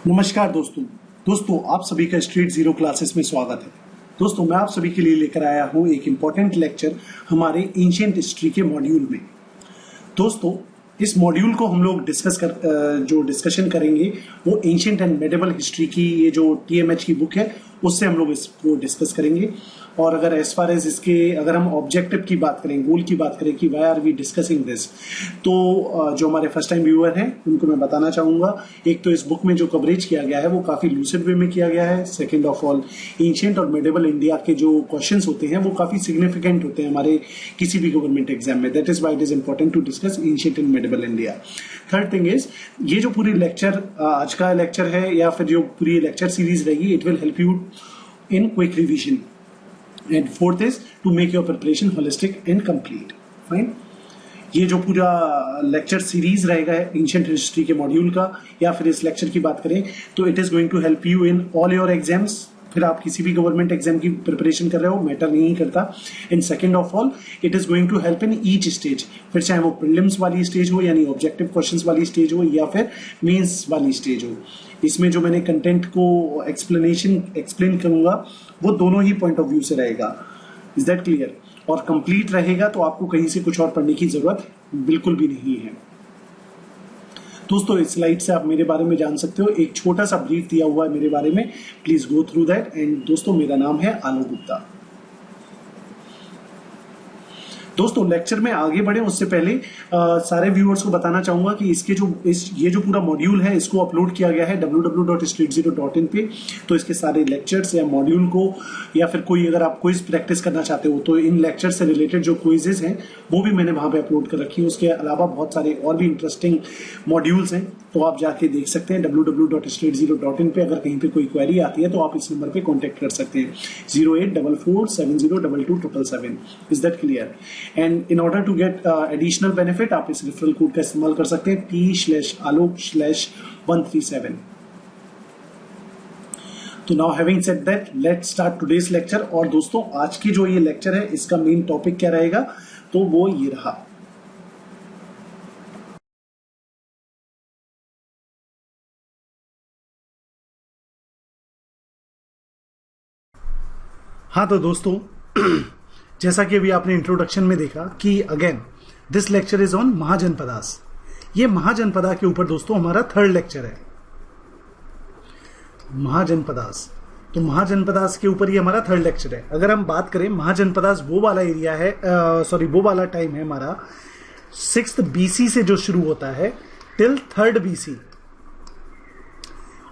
नमस्कार दोस्तों आप सभी का स्ट्रीट जीरो क्लासेस में स्वागत है। दोस्तों मैं आप सभी के लिए लेकर आया हूं एक इम्पॉर्टेंट लेक्चर हमारे एंशिएंट हिस्ट्री के मॉड्यूल में। दोस्तों इस मॉड्यूल को हम लोग जो डिस्कशन करेंगे वो एंशिएंट एंड मेडिवल हिस्ट्री की ये जो टीएमएच की बुक है उससे हम लोग इसको डिस्कस करेंगे। और अगर एज फार एज इसके अगर हम ऑब्जेक्टिव की बात करें, गोल की बात करें कि why are we discussing this, तो जो हमारे फर्स्ट टाइम व्यूअर हैं उनको मैं बताना चाहूंगा, एक तो इस बुक में जो कवरेज किया गया है वो काफी लूसिड वे में किया गया है। सेकेंड ऑफ ऑल एंशिएंट और मेडिवल इंडिया के जो क्वेश्चंस होते हैं वो काफी सिग्निफिकेंट होते हैं हमारे किसी भी गवर्नमेंट एग्जाम में। That is why it is important to discuss ancient and medieval India. Third thing is ये जो पूरी लेक्चर आज का लेक्चर है या फिर जो पूरी लेक्चर सीरीज रहेगी, it will help you in quick revision. And fourth is to make your preparation holistic and complete. Fine. ये जो पूरा लेक्चर सीरीज रहेगा एंशिएंट हिस्ट्री के मॉड्यूल का, या फिर इस लेक्चर की बात करें तो it is going to help you in all your exams. फिर आप किसी भी गवर्नमेंट एग्जाम की प्रिपरेशन कर रहे हो, मैटर नहीं करता। And second of all it is going to help in each stage, फिर चाहे वो प्रीलिम्स वाली स्टेज हो यानी ऑब्जेक्टिव क्वेश्चंस वाली स्टेज हो या फिर मेंस वाली स्टेज हो। इसमें जो मैंने कंटेंट को एक्सप्लेन करूंगा वो दोनों ही पॉइंट ऑफ व्यू से रहेगा। Is that clear? और कंप्लीट रहेगा तो आपको कहीं से कुछ और पढ़ने की जरूरत बिल्कुल भी नहीं है। दोस्तों इस स्लाइड से आप मेरे बारे में जान सकते हो, एक छोटा सा ब्रीफ दिया हुआ है मेरे बारे में, please go through that. And दोस्तों मेरा नाम है आलोक गुप्ता। दोस्तों लेक्चर में आगे बढ़े उससे पहले सारे व्यूअर्स को बताना चाहूंगा कि ये जो पूरा मॉड्यूल है इसको अपलोड किया गया है www.streetzero.in पे। तो इसके सारे लेक्चर्स या मॉड्यूल को या फिर कोई अगर आप क्विज प्रैक्टिस करना चाहते हो तो इन लेक्चर से रिलेटेड जो क्विजेस हैं वो भी मैंने वहां पे अपलोड कर रखी है। उसके अलावा बहुत सारे और भी इंटरेस्टिंग मॉड्यूल्स हैं तो आप जाके देख सकते हैं www.streetzero.in पे। अगर कहीं पे कोई क्वेरी आती है तो आप इस नंबर पे कॉन्टेक्ट कर सकते हैं 0844702277। Is that clear? And in order to get additional benefit आप इस रेफरल कोड का इस्तेमाल कर सकते हैं T/alok/137। तो now having said that let's start today's lecture. और दोस्तों आज की जो ये लेक्चर है इसका मेन टॉपिक क्या रहेगा तो वो ये रहा। हाँ तो दोस्तों जैसा कि अभी आपने इंट्रोडक्शन में देखा कि again this lecture is on mahajanapadas. ये महाजनपदा के ऊपर दोस्तों हमारा थर्ड लेक्चर है, महाजनपदास। तो महाजनपदास के ऊपर ये हमारा थर्ड लेक्चर है। अगर हम बात करें महाजनपदास वो वाला एरिया है, वो वाला टाइम है हमारा 6th BC से जो शुरू होता है टिल 3rd BC।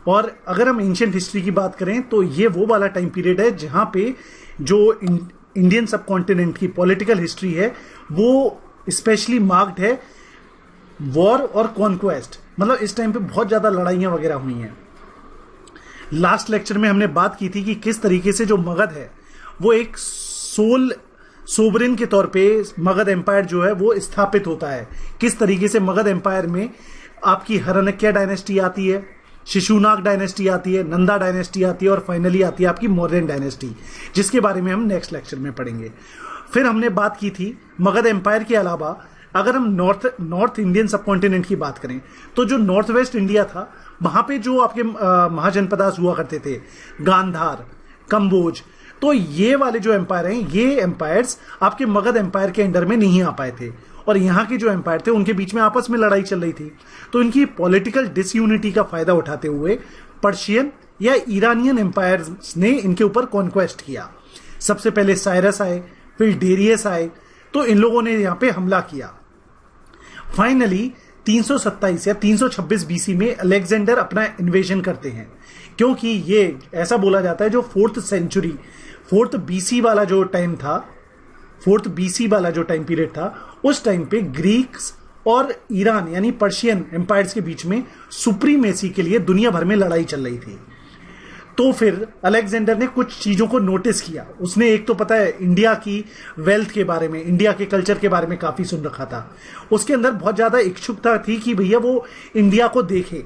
और अगर हम एंशिएंट हिस्ट्री की बात करें तो ये वो वाला टाइम पीरियड है जहां पे जो इंडियन सब कॉन्टिनेंट की पॉलिटिकल हिस्ट्री है वो स्पेशली मार्क्ड है वॉर और कॉन्क्वेस्ट। मतलब इस टाइम पे बहुत ज्यादा लड़ाइयां वगैरह हुई हैं। लास्ट लेक्चर में हमने बात की थी कि किस तरीके से जो मगध है वो एक सोवरेन के तौर पे मगध एम्पायर जो है वो स्थापित होता है। किस तरीके से मगध एम्पायर में आपकी हरनक्या डायनेस्टी आती है, शिशुनाग डायनेस्टी आती है, नंदा डायनेस्टी आती है और फाइनली आती है आपकी मौर्यन डायनेस्टी, जिसके बारे में हम नेक्स्ट लेक्चर में पढ़ेंगे। फिर हमने बात की थी मगध एम्पायर के अलावा अगर हम नॉर्थ इंडियन सबकॉन्टिनेंट की बात करें तो जो नॉर्थ वेस्ट इंडिया था वहां पे जो आपके महाजनपदास हुआ करते थे, गांधार, कंबोज, तो ये वाले जो एम्पायर हैं ये एम्पायर्स आपके मगध एम्पायर के अंडर में नहीं आ पाए थे। और यहाँ के जो एम्पायर थे उनके बीच में आपस में लड़ाई चल रही थी। तो इनकी पॉलिटिकल डिसयूनिटी का फायदा उठाते हुए पर्शियन या ईरानियन एम्पायर्स ने इनके ऊपर कॉन्क्वेस्ट किया। सबसे पहले साइरस आए, फिर डेरियस आए, तो इन लोगों ने यहाँ पे हमला किया। फाइनली 327 या 326 BC में अलेक्जेंडर अपना इन्वेजन करते हैं, क्योंकि ये ऐसा बोला जाता है जो 4th BC वाला जो टाइम था, 4th BC वाला जो टाइम पीरियड था उस टाइम पे ग्रीक्स और ईरान यानी पर्शियन एम्पायर्स के बीच में सुप्रीमेसी के लिए दुनिया भर में लड़ाई चल रही थी। तो फिर अलेक्जेंडर ने कुछ चीजों को नोटिस किया। उसने एक तो पता है इंडिया की वेल्थ के बारे में, इंडिया के कल्चर के बारे में काफी सुन रखा था। उसके अंदर बहुत ज्यादा इच्छुकता थी कि भैया वो इंडिया को देखे।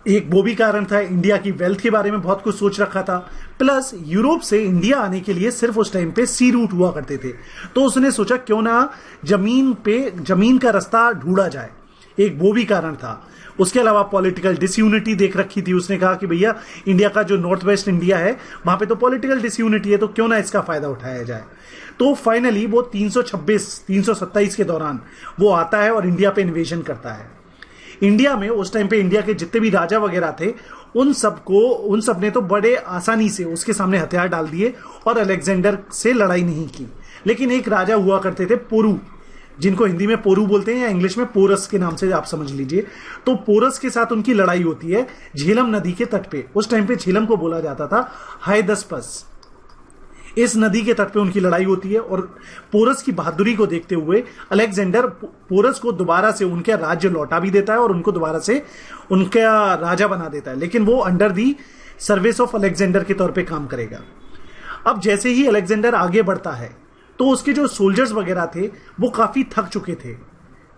एक वो भी कारण था, इंडिया की वेल्थ के बारे में बहुत कुछ सोच रखा था। प्लस यूरोप से इंडिया आने के लिए सिर्फ उस टाइम पे सी रूट हुआ करते थे। तो उसने सोचा क्यों ना जमीन का रास्ता ढूंढा जाए। एक वो भी कारण था। उसके अलावा पॉलिटिकल डिसयूनिटी देख रखी थी, उसने कहा कि भैया इंडिया का जो नॉर्थ वेस्ट इंडिया है वहां पे तो पॉलिटिकल डिसयूनिटी है, तो क्यों ना इसका फायदा उठाया जाए। तो फाइनली वो 327 के दौरान वो आता है और इंडिया पे इन्वेजन करता है। इंडिया में उस टाइम पे इंडिया के जितने भी राजा वगैरह थे उन सब ने तो बड़े आसानी से उसके सामने हथियार डाल दिए और अलेक्जेंडर से लड़ाई नहीं की। लेकिन एक राजा हुआ करते थे पोरू, जिनको हिंदी में पोरू बोलते हैं या इंग्लिश में पोरस के नाम से आप समझ लीजिए। तो पोरस के साथ उनकी लड़ाई होती है झेलम नदी के तट पे। उस टाइम पे झेलम को बोला जाता था हायदस्पस। इस नदी के तट पे उनकी लड़ाई होती है और पोरस की बहादुरी को देखते हुए अलेक्जेंडर पोरस को दोबारा से उनका राज्य लौटा भी देता है और उनको दोबारा से उनका राजा बना देता है, लेकिन वो under the service of Alexander के तौर पे काम करेगा। अब जैसे ही अलेक्जेंडर आगे बढ़ता है तो उसके जो सोल्जर्स वगैरह थे वो काफी थक चुके थे,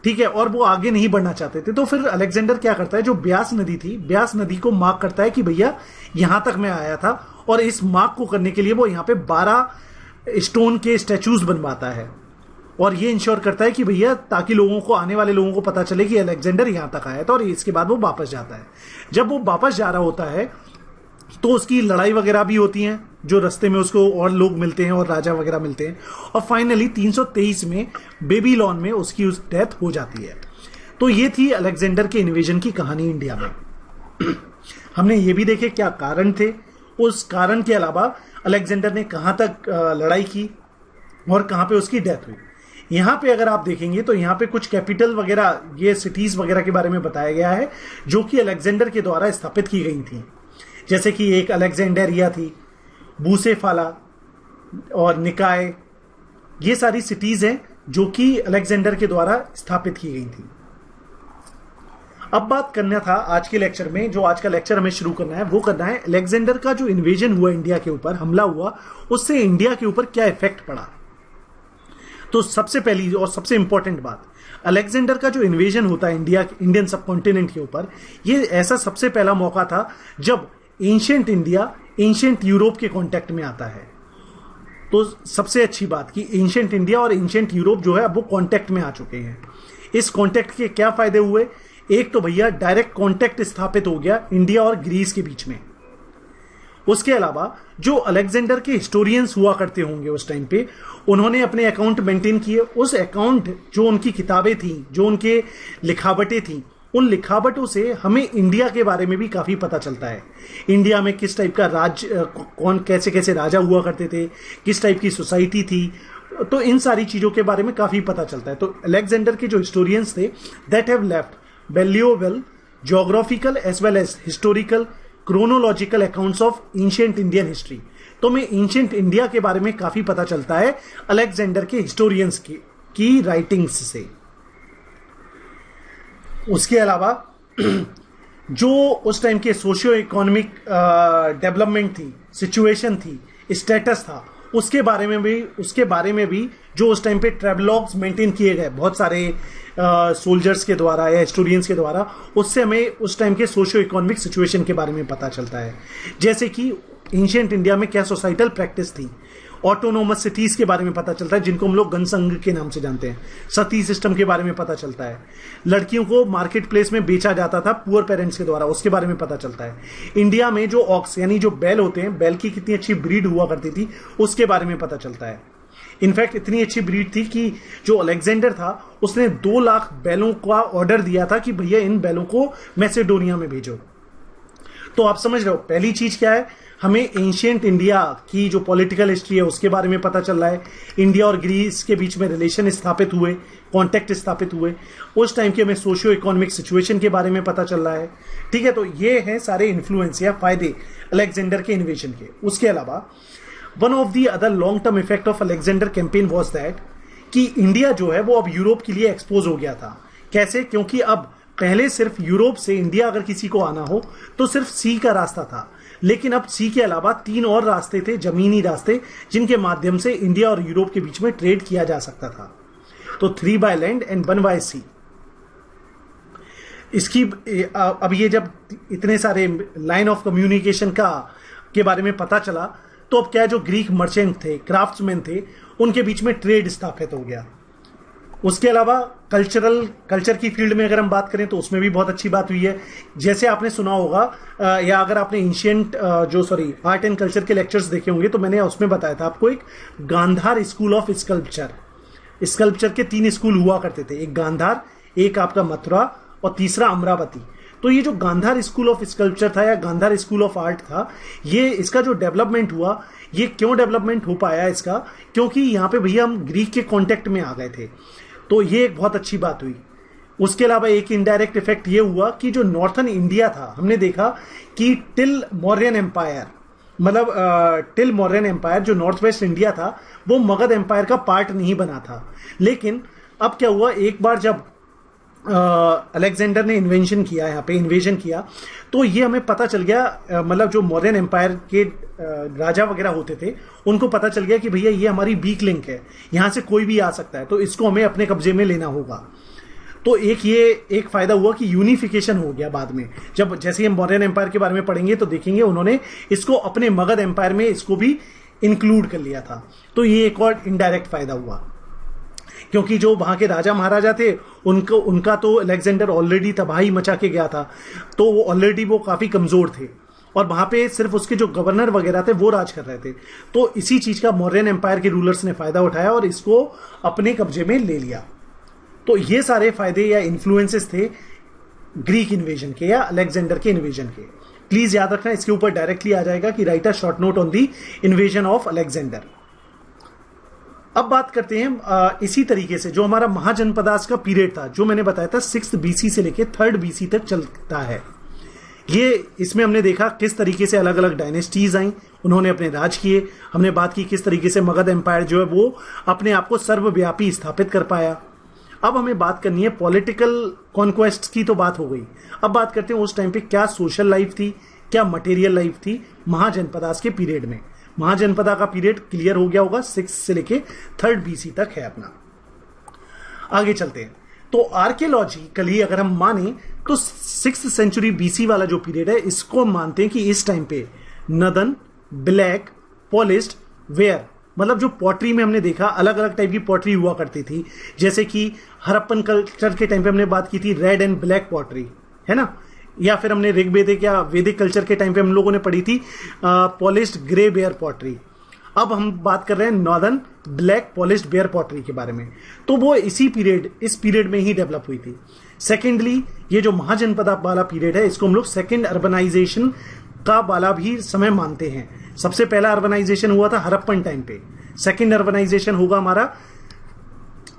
ठीक है, और वो आगे नहीं बढ़ना चाहते थे। तो फिर अलेक्जेंडर क्या करता है, जो ब्यास नदी थी, ब्यास नदी को मार्क करता है कि भैया यहां तक मैं आया था, और इस मार्क को करने के लिए वो यहां पे 12 स्टोन के स्टैचूज बनवाता है और ये इंश्योर करता है कि भैया ताकि लोगों को, आने वाले लोगों को पता चले कि अलेक्जेंडर यहां तक आया था। और इसके बाद वो वापस जाता है। जब वो वापस जा रहा होता है तो उसकी लड़ाई वगैरह भी होती है, जो रास्ते में उसको और लोग मिलते हैं और राजा वगैरह मिलते हैं, और फाइनली 323 में बेबीलोन में उसकी डेथ हो जाती है। तो ये थी अलेक्जेंडर के इन्वेजन की कहानी इंडिया में। हमने ये भी देखे क्या कारण थे, उस कारण के अलावा अलेक्जेंडर ने कहां तक लड़ाई की और कहां पे उसकी डेथ हुई। यहां पे अगर आप देखेंगे तो यहां पे कुछ कैपिटल वगैरह, ये सिटीज वगैरह के बारे में बताया गया है जो कि अलेक्जेंडर के द्वारा स्थापित की गई थी। जैसे कि एक अलेक्जेंडरिया थी, बूसेफाला और निकाय, ये सारी सिटीज हैं जो कि अलेक्जेंडर के द्वारा स्थापित की गई थी। अब बात करना था आज के लेक्चर में, जो आज का लेक्चर हमें शुरू करना है वो करना है अलेक्जेंडर का जो इन्वेजन हुआ इंडिया के ऊपर, हमला हुआ, उससे इंडिया के ऊपर क्या इफेक्ट पड़ा। तो सबसे पहली और सबसे इंपॉर्टेंट बात, अलेक्जेंडर का जो इन्वेजन होता है इंडियन सब कॉन्टिनेंट के ऊपर, ये ऐसा सबसे पहला मौका था जब एंशिएंट इंडिया एंशिएंट यूरोप के कांटेक्ट में आता है। तो सबसे अच्छी बात कि एंशिएंट इंडिया और एंशिएंट यूरोप जो है अब वो कांटेक्ट में आ चुके हैं। इस कांटेक्ट के क्या फायदे हुए, एक तो भैया डायरेक्ट कांटेक्ट स्थापित हो गया इंडिया और ग्रीस के बीच में। उसके अलावा जो अलेक्जेंडर के हिस्टोरियंस हुआ करते होंगे उस टाइम पे, उन्होंने अपने अकाउंट मेंटेन किए। उस अकाउंट, जो उनकी किताबें थी, जो उनके लिखावटें थी, उन लिखावटों से हमें इंडिया के बारे में भी काफी पता चलता है। इंडिया में किस टाइप का राज्य, कौन कैसे कैसे राजा हुआ करते थे, किस टाइप की सोसाइटी थी, तो इन सारी चीजों के बारे में काफी पता चलता है। तो अलेक्जेंडर के जो हिस्टोरियंस थे, that have left valuable geographical as well as historical chronological accounts of ancient Indian history. तो में एंशिएंट इंडिया के बारे में काफी पता चलता है अलेक्जेंडर के हिस्टोरियंस की राइटिंग्स से। उसके अलावा जो उस टाइम के सोशियो इकोनॉमिक डेवलपमेंट थी, सिचुएशन थी, स्टेटस था, उसके बारे में भी जो उस टाइम पे ट्रेवलॉग्स मेंटेन किए गए बहुत सारे सोल्जर्स के द्वारा या हिस्टोरियंस के द्वारा, उससे हमें उस टाइम के सोशियो इकोनॉमिक सिचुएशन के बारे में पता चलता है। जैसे कि एंशिएंट इंडिया में क्या सोसाइटल प्रैक्टिस थी, ऑटोनोमस सिटीज के बारे में पता चलता है जिनको हम लोग गणसंघ के नाम से जानते हैं, सती सिस्टम के बारे में पता चलता है, लड़कियों को मार्केट प्लेस में बेचा जाता था पुअर पेरेंट्स के द्वारा, उसके बारे में पता चलता है। इंडिया में जो ऑक्स यानी जो बैल होते हैं, बैल की कितनी अच्छी ब्रीड हुआ करती थी, उसके बारे में पता चलता है। इनफैक्ट इतनी अच्छी ब्रीड थी कि जो अलेक्जेंडर था उसने 2 लाख बैलों का ऑर्डर दिया था कि भैया इन बैलों को मैसेडोनिया में भेजो। तो आप समझ रहे हो पहली चीज क्या है, हमें एंशिएंट इंडिया की जो पॉलिटिकल हिस्ट्री है उसके बारे में पता चल रहा है। इंडिया और ग्रीस के बीच में रिलेशन स्थापित हुए, कॉन्टेक्ट स्थापित हुए, उस टाइम के हमें सोशियो इकोनॉमिक सिचुएशन के बारे में पता चल रहा है। ठीक है, तो ये हैं सारे इन्फ्लुएंस या फायदे अलेक्जेंडर के इन्वेजन के। उसके अलावा one of the other long term effect of Alexander campaign was that कि इंडिया जो है वो अब यूरोप के लिए एक्सपोज हो गया था। कैसे? क्योंकि अब पहले सिर्फ यूरोप से इंडिया अगर किसी को आना हो तो सिर्फ सी का रास्ता था, लेकिन अब सी के अलावा 3 और रास्ते थे, जमीनी रास्ते, जिनके माध्यम से इंडिया और यूरोप के बीच में ट्रेड किया जा सकता था। तो 3 बाय लैंड एंड 1 बाय सी। इसकी अब ये जब इतने सारे लाइन ऑफ कम्युनिकेशन के बारे में पता चला, तो अब क्या जो ग्रीक मर्चेंट थे, क्राफ्ट्समैन थे, उनके बीच में ट्रेड स्थापित हो गया। उसके अलावा कल्चर की फील्ड में अगर हम बात करें तो उसमें भी बहुत अच्छी बात हुई है। जैसे आपने सुना होगा या अगर आपने एंशियंट आर्ट एंड कल्चर के लेक्चर्स देखे होंगे तो मैंने उसमें बताया था आपको एक गांधार स्कूल ऑफ स्कल्पचर के 3 स्कूल हुआ करते थे, एक गांधार, एक आपका मथुरा और तीसरा अमरावती। तो ये जो गांधार स्कूल ऑफ स्कल्पचर था या गांधार स्कूल ऑफ आर्ट था, ये इसका जो डेवलपमेंट हुआ, ये क्यों डेवलपमेंट हो पाया इसका, क्योंकि यहाँ पे भैया हम ग्रीक के कांटेक्ट में आ गए थे, तो ये एक बहुत अच्छी बात हुई। उसके अलावा एक इनडायरेक्ट इफेक्ट ये हुआ कि जो नॉर्थन इंडिया था, हमने देखा कि टिल मौर्यन एम्पायर जो नॉर्थ वेस्ट इंडिया था वो मगध एम्पायर का पार्ट नहीं बना था। लेकिन अब क्या हुआ, एक बार जब अलेक्जेंडर ने इन्वेंशन किया, यहाँ पे इन्वेजन किया, तो ये हमें पता चल गया, मतलब जो मौर्यन एम्पायर के राजा वगैरह होते थे उनको पता चल गया कि भैया ये हमारी वीक लिंक है, यहां से कोई भी आ सकता है, तो इसको हमें अपने कब्जे में लेना होगा। तो एक फायदा हुआ कि यूनिफिकेशन हो गया बाद में। जब जैसे हम मौर्यन एम्पायर के बारे में पढ़ेंगे तो देखेंगे उन्होंने इसको अपने मगध एम्पायर में इसको भी इंक्लूड कर लिया था। तो ये एक और इनडायरेक्ट फायदा हुआ, क्योंकि जो वहां के राजा महाराजा थे उनका तो अलेक्जेंडर ऑलरेडी तबाही मचा के गया था, तो वो ऑलरेडी वो काफी कमजोर थे और वहां पे सिर्फ उसके जो गवर्नर वगैरह थे वो राज कर रहे थे। तो इसी चीज का मौर्यन एम्पायर के रूलर्स ने फायदा उठाया और इसको अपने कब्जे में ले लिया। तो ये सारे फायदे या इन्फ्लुएंसेस थे ग्रीक इन्वेजन के या अलेक्जेंडर के इन्वेजन के। प्लीज याद रखना, इसके ऊपर डायरेक्टली आ जाएगा कि right a short note on the invasion of Alexander. अब बात करते हैं इसी तरीके से जो हमारा महाजनपदास का पीरियड था, जो मैंने बताया था 6th BC से लेके 3rd BC तक चलता है। ये इसमें हमने देखा किस तरीके से अलग अलग डायनेस्टीज आई, उन्होंने अपने राज किए। हमने बात की किस तरीके से मगध एम्पायर जो है वो अपने आप को सर्वव्यापी स्थापित कर पाया। अब हमें बात करनी है पॉलिटिकल कॉन्क्वेस्ट की, तो बात हो गई। अब बात करते हैं उस टाइम पे क्या सोशल लाइफ थी, क्या मटेरियल लाइफ थी महाजनपदास के पीरियड में। महाजनपदा का पीरियड क्लियर हो गया होगा, 6 से लेके 3rd BC तक है अपना। आगे चलते हैं तो आर्कियोलॉजिकली अगर हम माने तो 6th सेंचुरी BC वाला जो पीरियड है इसको हम मानते हैं कि इस टाइम पे नदन, ब्लैक, पॉलिश्ड वेयर, मतलब जो पॉटरी में हमने देखा अलग अलग टाइप की पॉटरी हुआ करती थी, जैसे कि हड़प्पन कल्चर के टाइम पे हमने बात की थी रेड एंड ब्लैक पॉटरी, है ना, या फिर हमने ऋग्वेदिक या वैदिक कल्चर के टाइम पे हम लोगों ने पढ़ी थी पॉलिश्ड ग्रे बेयर पॉटरी। अब हम बात कर रहे हैं northern black polished ware pottery के बारे में, तो वो इस पीरियड में ही डेवलप हुई थी। सेकेंडली ये जो महाजनपदा वाला पीरियड है इसको हम लोग सेकेंड अर्बनाइजेशन का वाला भी समय मानते हैं। सबसे पहला अर्बनाइजेशन हुआ था हड़प्पन टाइम पे, सेकेंड अर्बनाइजेशन होगा हमारा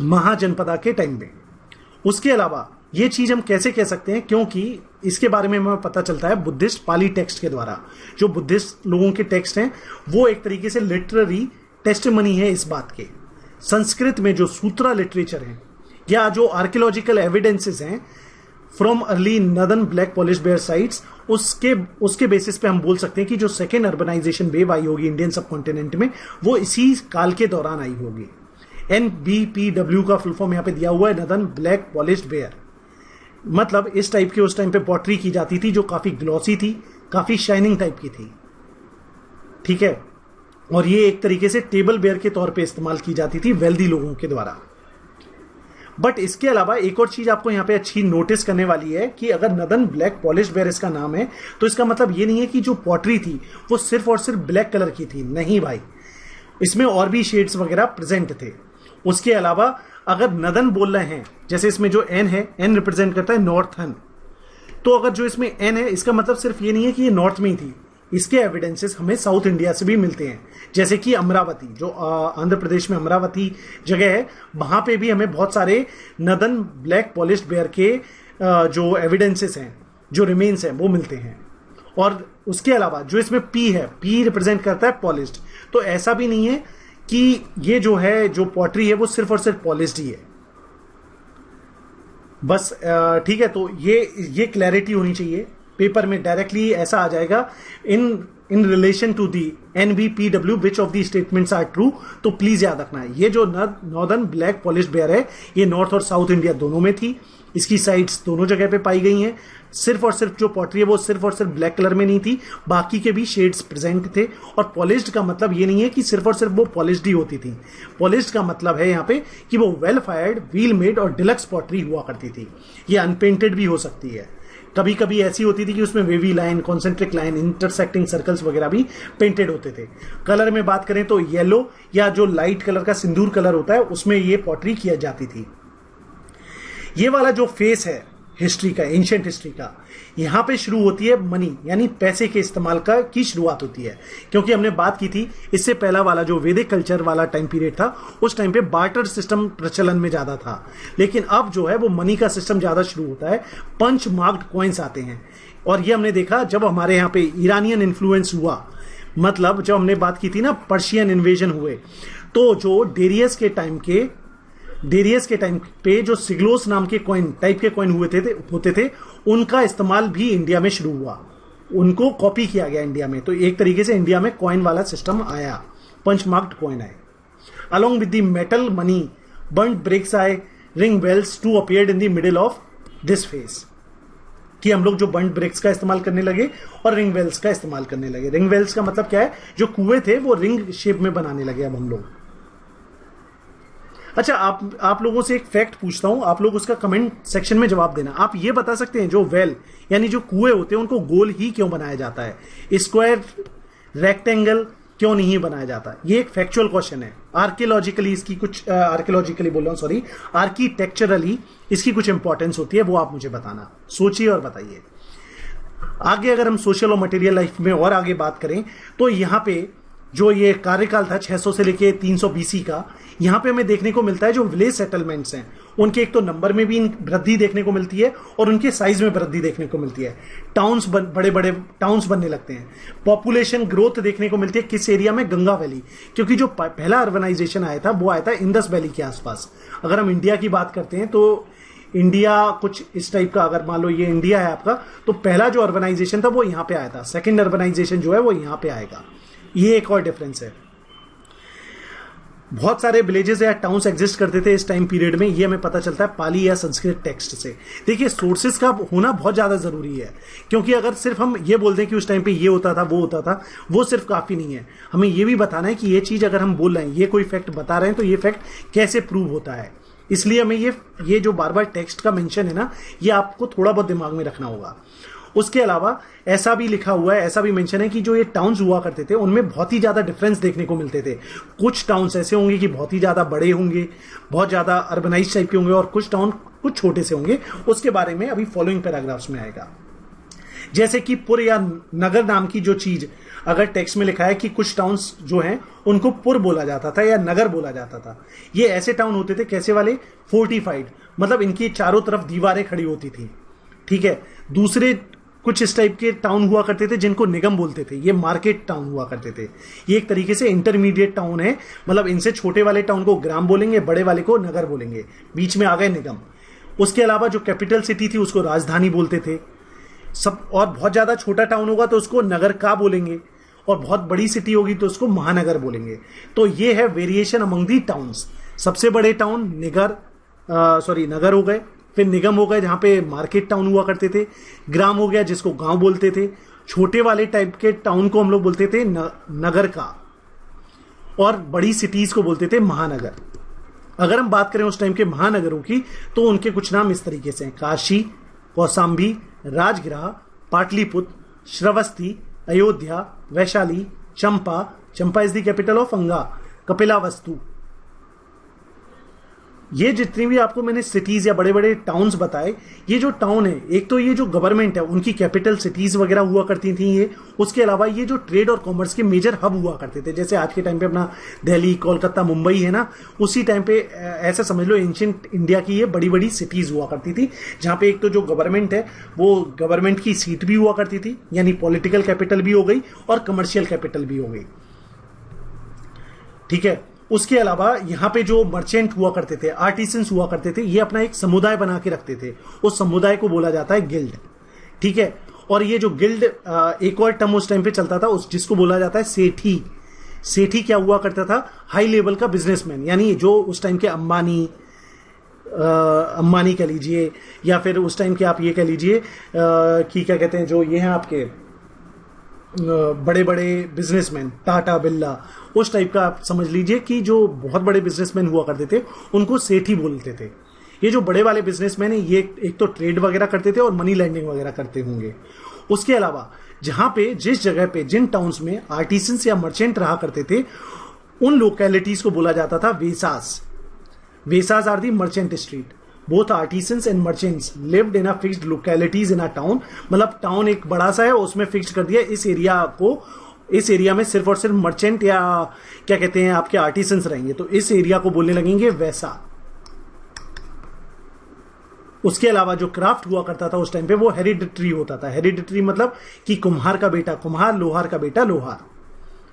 महाजनपदा के टाइम में। उसके अलावा ये चीज हम कैसे कह सकते हैं, क्योंकि इसके बारे में हमें पता चलता है बुद्धिस्ट पाली टेक्स्ट के द्वारा। जो बुद्धिस्ट लोगों के टेक्स्ट हैं वो एक तरीके से लिटरेरी टेस्टिमनी है इस बात के। संस्कृत में जो सूत्रा लिटरेचर है या जो आर्कियोलॉजिकल एविडेंसेस हैं from early northern black polish ware sites, उसके बेसिस पे हम बोल सकते हैं कि जो सेकेंड अर्बनाइजेशन वेव आई होगी इंडियन सब कॉन्टिनेंट में वो इसी काल के दौरान आई होगी। NBPW का फुल फॉर्म यहां पे दिया हुआ है, नदन ब्लैक पॉलिश्ड बेयर। मतलब इस टाइप की उस टाइम पे पॉटरी की जाती थी जो काफी ग्लॉसी थी, काफी शाइनिंग टाइप की थी, ठीक है, और ये एक तरीके से टेबल बेयर के तौर पे इस्तेमाल की जाती थी वेल्दी लोगों के द्वारा। बट इसके अलावा एक और चीज आपको यहां पे अच्छी नोटिस करने वाली है कि अगर नदन ब्लैक पॉलिश बेयर इसका नाम है तो इसका मतलब ये नहीं है कि जो पॉटरी थी वो सिर्फ और सिर्फ ब्लैक कलर की थी, नहीं भाई, इसमें और भी शेड्स वगैरह प्रेजेंट थे। उसके अलावा अगर नदन बोल रहे हैं, जैसे इसमें जो एन है, एन रिप्रेजेंट करता है नॉर्थन, तो अगर जो इसमें एन है इसका मतलब सिर्फ ये नहीं है कि ये नॉर्थ में ही थी, इसके एविडेंसेस हमें साउथ इंडिया से भी मिलते हैं। जैसे कि अमरावती, जो आंध्र प्रदेश में अमरावती जगह है, वहां पे भी हमें बहुत सारे नदन ब्लैक पॉलिश्ड बेयर के जो एविडेंसेस हैं, जो रिमेन्स हैं, वो मिलते हैं। और उसके अलावा जो इसमें पी है, पी रिप्रेजेंट करता है पॉलिश्ड, तो ऐसा भी नहीं है कि ये जो है जो पॉटरी है वो सिर्फ और सिर्फ पॉलिश्ड ही है बस, ठीक है। तो ये क्लैरिटी होनी चाहिए पेपर में, डायरेक्टली ऐसा आ जाएगा in relation to the NBPW which of the statements are true. तो प्लीज याद रखना है ये जो नॉर्दर्न ब्लैक पॉलिश्ड बेयर है ये नॉर्थ और साउथ इंडिया दोनों में थी, इसकी साइड्स दोनों जगह पे पाई गई हैं। सिर्फ और सिर्फ जो पॉटरी है वो सिर्फ और सिर्फ ब्लैक कलर में नहीं थी, बाकी के भी शेड्स प्रेजेंट थे। और पॉलिश्ड का मतलब ये नहीं है कि सिर्फ और सिर्फ वो पॉलिश्ड ही होती थी। पॉलिश्ड का मतलब है यहाँ पे कि वो वेल फायर्ड, व्हील मेड और डिलक्स पॉटरी हुआ करती थी। ये अनपेंटेड भी हो सकती है, कभी कभी ऐसी होती थी कि उसमें wavy line, concentric line, intersecting circles वगैरह भी पेंटेड होते थे। कलर में बात करें तो येलो या जो लाइट कलर का सिंदूर कलर होता है उसमें ये पॉटरी किया जाती थी। ये वाला जो फेस है हिस्ट्री का, एंशिएंट हिस्ट्री का, यहां पे शुरू होती है मनी यानी पैसे के इस्तेमाल का की शुरुआत होती है। क्योंकि हमने बात की थी इससे पहला वाला जो वैदिक कल्चर वाला टाइम पीरियड था, उस टाइम पे बार्टर सिस्टम प्रचलन में ज्यादा था, लेकिन अब जो है वो मनी का सिस्टम ज्यादा शुरू होता है। पंच मार्क्ड कॉइन्स आते हैं, और ये हमने देखा जब हमारे यहाँ पे ईरानियन इन्फ्लुएंस हुआ, मतलब जब हमने बात की थी ना पर्शियन इन्वेजन हुए, तो जो डेरियस के टाइम पे जो सिग्लोस नाम के कॉइन टाइप के कॉइन होते थे उनका इस्तेमाल भी इंडिया में शुरू हुआ, उनको कॉपी किया गया इंडिया में। तो एक तरीके से इंडिया में कॉइन वाला सिस्टम आया, पंच मार्क्ड कॉइन आए। Along with the metal money burned bricks आए, ring wells too appeared in the middle of this phase, कि हम लोग जो बर्न्ड ब्रिक्स का इस्तेमाल करने लगे और रिंग वेल्स का इस्तेमाल करने लगे। रिंग वेल्स का मतलब क्या है, जो कुएं थे वो रिंग शेप में बनाने लगे अब हम लोग। अच्छा, आप लोगों से एक फैक्ट पूछता हूं, आप लोग उसका कमेंट सेक्शन में जवाब देना। आप ये बता सकते हैं जो वेल यानी जो कुएं होते हैं उनको गोल ही क्यों बनाया जाता है, स्क्वायर रेक्टेंगल क्यों नहीं बनाया जाता? ये एक फैक्चुअल क्वेश्चन है। आर्कियोलॉजिकली इसकी कुछ आर्कियोलॉजिकली बोल रहा हूं, सॉरी, आर्किटेक्चरली इसकी कुछ इंपॉर्टेंस होती है, वो आप मुझे बताना, सोचिए और बताइए। आगे अगर हम सोशल और मटेरियल लाइफ में और आगे बात करें तो यहाँ पे जो ये कार्यकाल था 600 से लेके 300 बीसी का, यहाँ पे हमें देखने को मिलता है जो विलेज सेटलमेंट्स हैं उनके एक तो नंबर में भी वृद्धि देखने को मिलती है और उनके साइज में वृद्धि देखने को मिलती है। टाउन्स बड़े बड़े टाउन्स बनने लगते हैं। पॉपुलेशन ग्रोथ देखने को मिलती है किस एरिया में, गंगा वैली, क्योंकि जो पहला अर्बनाइजेशन आया था वो आया था इंडस वैली के आसपास। अगर हम इंडिया की बात करते हैं तो इंडिया कुछ इस टाइप का, अगर मान लो ये इंडिया है आपका, तो पहला जो अर्बनाइजेशन था वो यहाँ पे आया था, सेकेंड अर्बनाइजेशन जो है वो यहाँ पे आएगा। ये एक और डिफरेंस है। बहुत सारे विलेजेस या टाउन्स एग्जिस्ट करते थे इस टाइम पीरियड में, ये हमें पता चलता है पाली या संस्कृत टेक्स्ट से। देखिए, सोर्सेस का होना बहुत ज्यादा जरूरी है, क्योंकि अगर सिर्फ हम ये बोल दें कि उस टाइम पे ये होता था वो होता था, वो सिर्फ काफी नहीं है। हमें ये भी बताना है कि ये चीज अगर हम बोल रहे हैं, ये कोई फैक्ट बता रहे हैं, तो ये फैक्ट कैसे प्रूव होता है। इसलिए हमें ये जो बार बार टेक्स्ट का मेंशन है ना, ये आपको थोड़ा बहुत दिमाग में रखना होगा। उसके अलावा ऐसा भी लिखा हुआ है, ऐसा भी मेंशन है कि जो ये टाउन्स हुआ करते थे उनमें बहुत ही ज्यादा डिफरेंस देखने को मिलते थे। कुछ टाउन्स ऐसे होंगे कि बहुत ही ज्यादा बड़े होंगे, बहुत ज्यादा अर्बनाइज टाइप के होंगे, और कुछ टाउन कुछ छोटे से होंगे। उसके बारे में अभी फॉलोइंग पैराग्राफ्स में आएगा। जैसे कि पुर या नगर नाम की जो चीज अगर टेक्स्ट में लिखा है कि कुछ टाउन्स जो हैं उनको पुर बोला जाता था या नगर बोला जाता था, ये ऐसे टाउन होते थे कैसे वाले, फोर्टिफाइड, मतलब इनकी चारों तरफ दीवारें खड़ी होती थी। ठीक है। दूसरे कुछ इस टाइप के टाउन हुआ करते थे जिनको निगम बोलते थे, ये मार्केट टाउन हुआ करते थे। ये एक तरीके से इंटरमीडिएट टाउन है, मतलब इनसे छोटे वाले टाउन को ग्राम बोलेंगे, बड़े वाले को नगर बोलेंगे, बीच में आ गए निगम। उसके अलावा जो कैपिटल सिटी थी उसको राजधानी बोलते थे सब, और बहुत ज्यादा छोटा टाउन होगा तो उसको नगर का बोलेंगे, और बहुत बड़ी सिटी होगी तो उसको महानगर बोलेंगे। तो ये है वेरिएशन अमंग दी टाउन्स। सबसे बड़े टाउन नगर हो गए, फिर निगम हो गए जहां पे मार्केट टाउन हुआ करते थे, ग्राम हो गया जिसको गांव बोलते थे, छोटे वाले टाइप के टाउन को हम लोग बोलते थे नगर का, और बड़ी सिटीज को बोलते थे महानगर। अगर हम बात करें उस टाइम के महानगरों की तो उनके कुछ नाम इस तरीके से हैं: काशी, कौशाम्बी, राजगृह, पाटलिपुत्र, श्रावस्ती, अयोध्या, वैशाली, चंपा इज द कैपिटल ऑफ अंगा, कपिलावस्तु। ये जितनी भी आपको मैंने सिटीज या बड़े बड़े टाउन्स बताए, ये जो टाउन है, एक तो ये जो गवर्नमेंट है उनकी कैपिटल सिटीज वगैरह हुआ करती थी ये, उसके अलावा ये जो ट्रेड और कॉमर्स के मेजर हब हुआ करते थे, जैसे आज के टाइम पे अपना दिल्ली, कोलकाता, मुंबई है ना, उसी टाइम पे ऐसा समझ लो एंशिएंट इंडिया की ये बड़ी बड़ी सिटीज हुआ करती थी, जहां पे एक तो जो गवर्नमेंट है वो गवर्नमेंट की सीट भी हुआ करती थी, यानी पॉलिटिकल कैपिटल भी हो गई और कमर्शियल कैपिटल भी हो गई। ठीक है। उसके अलावा यहाँ पे जो मर्चेंट हुआ करते थे, आर्टिसंस हुआ करते थे, ये अपना एक समुदाय बना के रखते थे, उस समुदाय को बोला जाता है गिल्ड। ठीक है। और ये जो गिल्ड, एक और टर्म उस टाइम पे चलता था उस जिसको बोला जाता है सेठी। सेठी क्या हुआ करता था, हाई लेवल का बिजनेसमैन, यानी जो उस टाइम के अंबानी, अंबानी कह लीजिए, या फिर उस टाइम के आप ये कह लीजिए कि क्या कहते हैं, जो ये हैं आपके बड़े बड़े बिजनेसमैन, टाटा बिरला, उस टाइप का आप समझ लीजिए कि जो बहुत बड़े बिजनेसमैन हुआ करते थे उनको सेठ ही बोलते थे। ये जो बड़े वाले बिजनेसमैन है ये एक तो ट्रेड वगैरह करते थे और मनी लैंडिंग वगैरह करते होंगे। उसके अलावा जहां पे, जिस जगह पे, जिन टाउन्स में आर्टिसंस या मर्चेंट रहा करते थे, उन लोकेलिटीज को बोला जाता था वेसास। वेसास are the merchant street. Both artisans and merchants lived in a fixed localities in a town. मतलब टाउन एक बड़ा सा है, उसमें फिक्स कर दिया इस एरिया को, इस एरिया में सिर्फ और सिर्फ मर्चेंट या क्या कहते हैं आपके आर्टिसंस रहेंगे, तो इस एरिया को बोलने लगेंगे वैसा। उसके अलावा जो क्राफ्ट हुआ करता था उस टाइम पे वो हेरिडिटरी होता था। हेरिडिटरी मतलब कि कुम्हार का बेटा कुम्हार, लोहार का बेटा लोहार।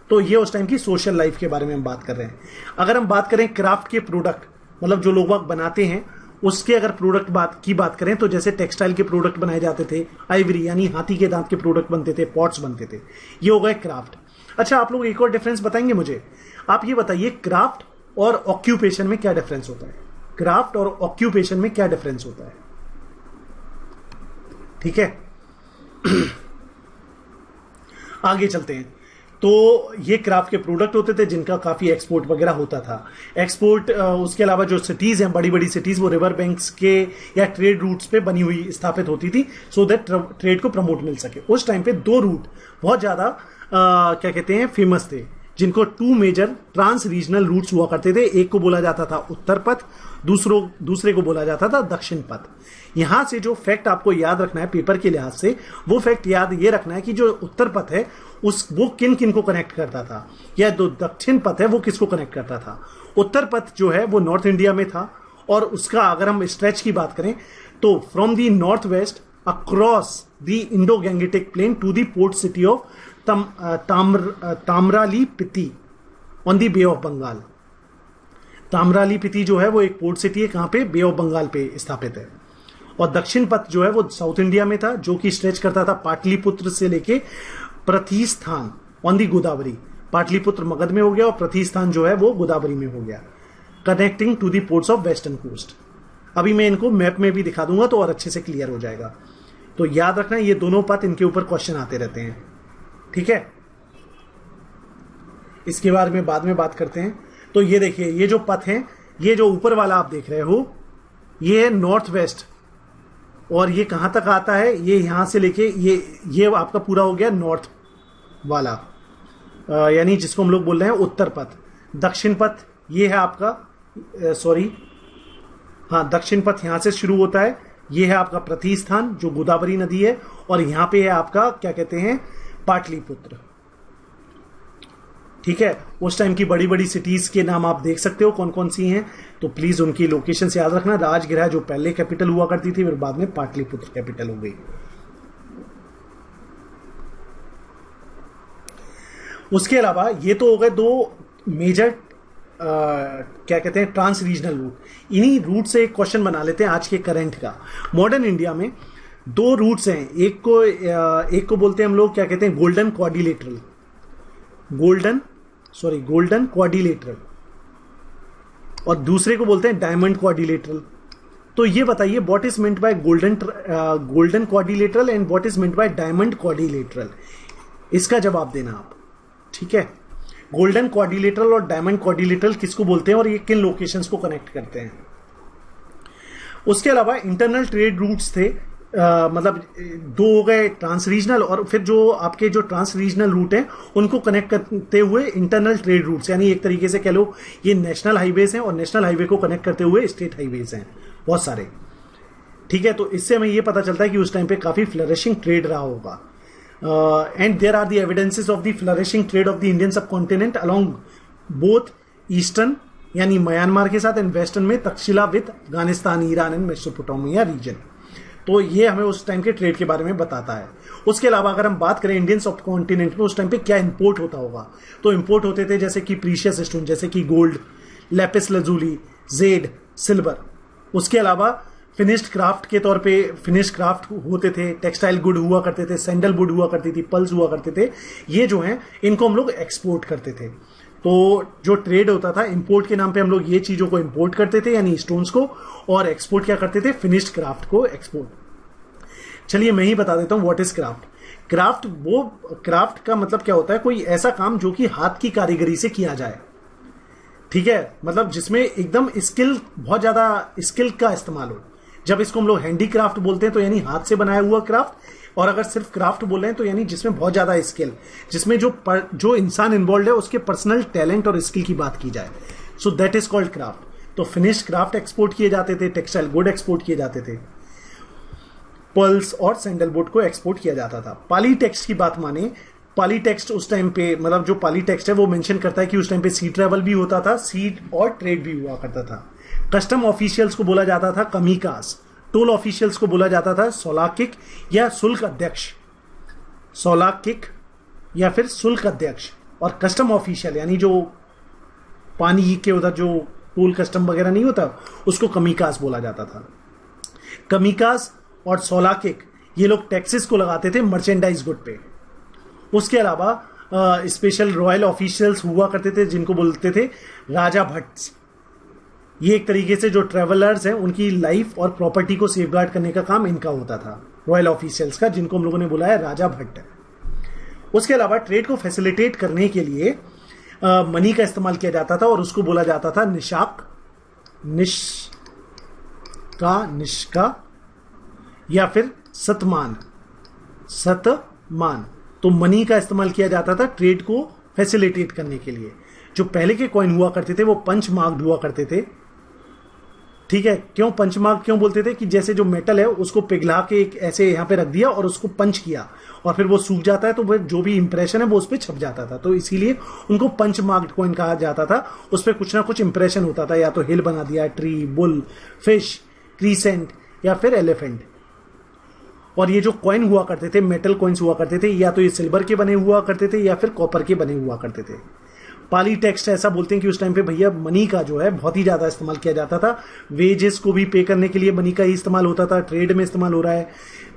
तो ये उस टाइम की सोशल लाइफ के बारे में हम बात कर रहे हैं। अगर हम बात करें क्राफ्ट के प्रोडक्ट, मतलब जो लोग बनाते हैं उसके अगर प्रोडक्ट की बात करें, तो जैसे टेक्सटाइल के प्रोडक्ट बनाए जाते थे, आइवरी यानी हाथी के दांत के प्रोडक्ट बनते थे, पॉट्स बनते थे, ये हो गए क्राफ्ट। अच्छा, आप लोग एक और डिफरेंस बताएंगे मुझे? आप ये बताइए क्राफ्ट और ऑक्यूपेशन में क्या डिफरेंस होता है? क्राफ्ट और ऑक्यूपेशन में क्या डिफरेंस होता है? ठीक है, आगे चलते हैं। तो ये क्राफ्ट के प्रोडक्ट होते थे जिनका काफी एक्सपोर्ट वगैरह होता था। एक्सपोर्ट, उसके अलावा जो सिटीज हैं, बड़ी बड़ी सिटीज, वो रिवर बैंक्स के या ट्रेड रूट्स पे बनी हुई स्थापित होती थी, सो दैट ट्रेड को प्रमोट मिल सके। उस टाइम पे दो रूट बहुत ज्यादा क्या कहते हैं फेमस थे, जिनको two major trans regional routes हुआ करते थे। एक को बोला जाता था उत्तर पथ, दूसरे को बोला जाता था दक्षिण पथ। यहां से जो फैक्ट आपको याद रखना है पेपर के लिहाज से, वो फैक्ट याद ये रखना है कि जो उत्तर पथ है वो किन किन को कनेक्ट करता था, या जो दक्षिण पथ है वो किसको कनेक्ट करता था। उत्तर पथ जो है वो नॉर्थ इंडिया में था, और उसका अगर हम स्ट्रेच की बात करें तो from the north west across the Indo Gangetic plain to the port city of Tamralipti on the Bay of Bengal. Tamralipti जो है वो एक पोर्ट सिटी है, कहां पे? बे ऑफ बंगाल पे स्थापित है। और दक्षिण पथ जो है वो साउथ इंडिया में था, जो कि स्ट्रेच करता था पाटलिपुत्र से लेके प्रतिस्थान ऑन दी गोदावरी। पाटलिपुत्र मगध में हो गया और प्रतिस्थान जो है वो गोदावरी में हो गया, connecting to the ports of western coast. अभी मैं इनको मैप में भी दिखा दूंगा तो और अच्छे से क्लियर हो जाएगा। तो याद रखना ये दोनों पथ, इनके ऊपर क्वेश्चन आते रहते हैं, ठीक है। इसके बारे में बाद में बात करते हैं। तो ये देखिए, ये जो पथ है, ये जो ऊपर वाला आप देख रहे हो, ये है नॉर्थ वेस्ट, और ये कहां तक आता है? ये यहां से लेके ये आपका पूरा हो गया नॉर्थ वाला, यानी जिसको हम लोग बोल रहे हैं उत्तर पथ। दक्षिण पथ ये है आपका, दक्षिण पथ यहां से शुरू होता है। ये है आपका प्रतिस्थान जो गोदावरी नदी है, और यहां पे है आपका क्या कहते हैं पाटलिपुत्र, ठीक है। उस टाइम की बड़ी बड़ी सिटीज के नाम आप देख सकते हो कौन कौन सी हैं, तो प्लीज उनकी लोकेशन से याद रखना। राजगृह जो पहले कैपिटल हुआ करती थी, फिर बाद में पाटलिपुत्र कैपिटल हो गई। उसके अलावा ये तो हो गए दो मेजर क्या कहते हैं ट्रांस रीजनल रूट। इन्हीं रूट से एक क्वेश्चन बना लेते हैं आज के करंट का। मॉडर्न इंडिया में दो रूट्स हैं, एक को बोलते हैं हम लोग क्या कहते हैं गोल्डन क्वाड्रिलेटरल, गोल्डन क्वाड्रिलेटरल, और दूसरे को बोलते हैं डायमंड क्वाड्रिलेटरल। तो ये बताइए what is meant bye golden quadrilateral and what is meant bye diamond quadrilateral, इसका जवाब देना आप, ठीक है। गोल्डन क्वाड्रिलेटरल और डायमंड क्वाड्रिलेटरल किसको बोलते हैं और ये किन लोकेशंस को कनेक्ट करते हैं। उसके अलावा इंटरनल ट्रेड रूट्स थे, मतलब दो हो गए ट्रांस रीजनल, और फिर जो आपके जो ट्रांस रीजनल रूट हैं उनको कनेक्ट करते हुए इंटरनल ट्रेड रूट्स, यानी एक तरीके से कह लो ये नेशनल हाईवेज हैं, और नेशनल हाईवे को कनेक्ट करते हुए स्टेट हाईवेज हैं बहुत सारे, ठीक है। तो इससे हमें ये पता चलता है कि उस टाइम पे काफी फ्लरिशिंग ट्रेड रहा होगा। And there are the evidences of the flourishing trade of the Indian subcontinent along both eastern यानी म्यांमार के साथ, एंड वेस्टर्न में Taxila with Afghanistan, Iran and Mesopotamia region. तो ये हमें उस टाइम के ट्रेड के बारे में बताता है। उसके अलावा अगर हम बात करें इंडियन सब कॉन्टिनेंट में उस टाइम पे क्या इंपोर्ट होता होगा, तो इंपोर्ट होते थे जैसे कि प्रीशियस स्टोन, जैसे कि gold, lapis lazuli, Z, silver. उसके अलावा फिनिश्ड क्राफ्ट के तौर पे फिनिश्ड क्राफ्ट होते थे, टेक्सटाइल गुड हुआ करते थे, सैंडल वुड हुआ करती थी, पल्स हुआ करते थे। ये जो हैं इनको हम लोग एक्सपोर्ट करते थे। तो जो ट्रेड होता था, इंपोर्ट के नाम पे हम लोग ये चीजों को इंपोर्ट करते थे यानी स्टोन्स को, और एक्सपोर्ट क्या करते थे, फिनिश्ड क्राफ्ट को एक्सपोर्ट। चलिए मैं ही बता देता हूं व्हाट इज क्राफ्ट। क्राफ्ट का मतलब क्या होता है, कोई ऐसा काम जो कि हाथ की कारीगरी से किया जाए, ठीक है, मतलब जिसमें एकदम स्किल, बहुत ज्यादा स्किल का इस्तेमाल हो। जब इसको हम लोग हैंडीक्राफ्ट बोलते हैं तो यानी हाथ से बनाया हुआ क्राफ्ट, और अगर सिर्फ क्राफ्ट बोल रहे हैं तो यानी जिसमें बहुत ज्यादा स्किल, जिसमें जो इंसान इन्वॉल्व है उसके पर्सनल टैलेंट और स्किल की बात की जाए, so that is called craft. तो फिनिश्ड क्राफ्ट एक्सपोर्ट किए जाते थे, टेक्सटाइल गुड एक्सपोर्ट किए जाते थे, पर्ल्स और सैंडलवुड को एक्सपोर्ट किया जाता था। पाली टेक्स्ट की बात माने, पाली टेक्स्ट उस टाइम पे, मतलब जो पाली टेक्स्ट है वो मेंशन करता है कि उस टाइम पे सी ट्रेवल भी होता था, सी और ट्रेड भी हुआ करता था। कस्टम ऑफिशियल्स को बोला जाता था कमीकास, टोल ऑफिशियल्स को बोला जाता था सोलाकिक या शुल्क अध्यक्ष, सोलाकिक या फिर शुल्क अध्यक्ष, और कस्टम ऑफिशियल यानी जो पानी के उधर जो टोल कस्टम वगैरह नहीं होता उसको कमीकास बोला जाता था। कमीकास और सोलाकिक ये लोग टैक्सेस को लगाते थे मर्चेंडाइज गुड पे। उसके अलावा स्पेशल रॉयल ऑफिशियल्स हुआ करते थे जिनको बोलते थे राजा भट्ट। ये एक तरीके से जो ट्रेवलर्स हैं उनकी लाइफ और प्रॉपर्टी को सेफगार्ड करने का काम इनका होता था, रॉयल ऑफिशियल्स का, जिनको हम लोगों ने बुलाया राजा भट्ट। उसके अलावा ट्रेड को फैसिलिटेट करने के लिए मनी का इस्तेमाल किया जाता था और उसको बोला जाता था निशाक, निष्का या फिर सतमान। तो मनी का इस्तेमाल किया जाता था ट्रेड को फैसिलिटेट करने के लिए। जो पहले के कॉइन हुआ करते थे वो पंच मार्क्ड हुआ करते थे, ठीक है। क्यों पंच मार्क क्यों बोलते थे, कि जैसे जो मेटल है उसको पिघला के एक ऐसे यहां पे रख दिया और उसको पंच किया और फिर वो सूख जाता है तो वो जो भी इंप्रेशन है वो उस पर छप जाता था, तो इसीलिए उनको पंच मार्क्ड कॉइन कहा जाता था। उस पर कुछ ना कुछ इंप्रेशन होता था, या तो हिल बना दिया, ट्री, बुल, फिश, क्रीसेंट या फिर एलिफेंट। और ये जो कॉइन हुआ करते थे, मेटल कॉइन्स हुआ करते थे, या तो ये सिल्वर के बने हुआ करते थे या फिर कॉपर के बने हुआ करते थे। पाली टेक्स्ट ऐसा बोलते हैं कि उस टाइम पे भैया मनी का जो है बहुत ही ज्यादा इस्तेमाल किया जाता था। वेजेस को भी पे करने के लिए मनी का ही इस्तेमाल होता था, ट्रेड में इस्तेमाल हो रहा है।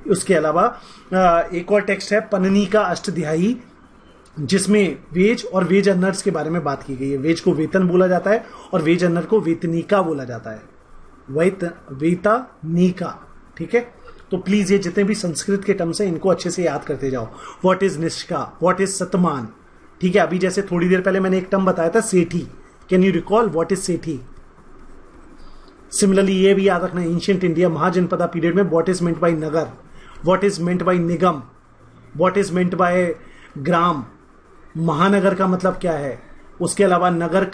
उसके अलावा एक और टेक्स्ट है पन्नी का अष्टध्यायी, जिसमें वेज और वेज अर्नर्स के बारे में बात की गई है। वेज को वेतन बोला जाता है और वेज अर्नर को वेतनिका बोला जाता है, वेतनिका, ठीक है। तो प्लीज ये जितने भी संस्कृत के टर्म्स हैं इनको अच्छे से याद करते जाओ। व्हाट इज निष्का, व्हाट इज सतमान, ठीक है। अभी जैसे थोड़ी देर पहले मैंने एक टर्म बताया था सेठी, can you recall what is सेठी। सिमिलरली ये भी याद रखना, एंशिएंट इंडिया महाजनपदा पीरियड में व्हाट इज मेंट बाय नगर, व्हाट इज मेंट बाय निगम, व्हाट इज मेंट बाय ग्राम, महानगर का मतलब क्या है, उसके अलावा नगर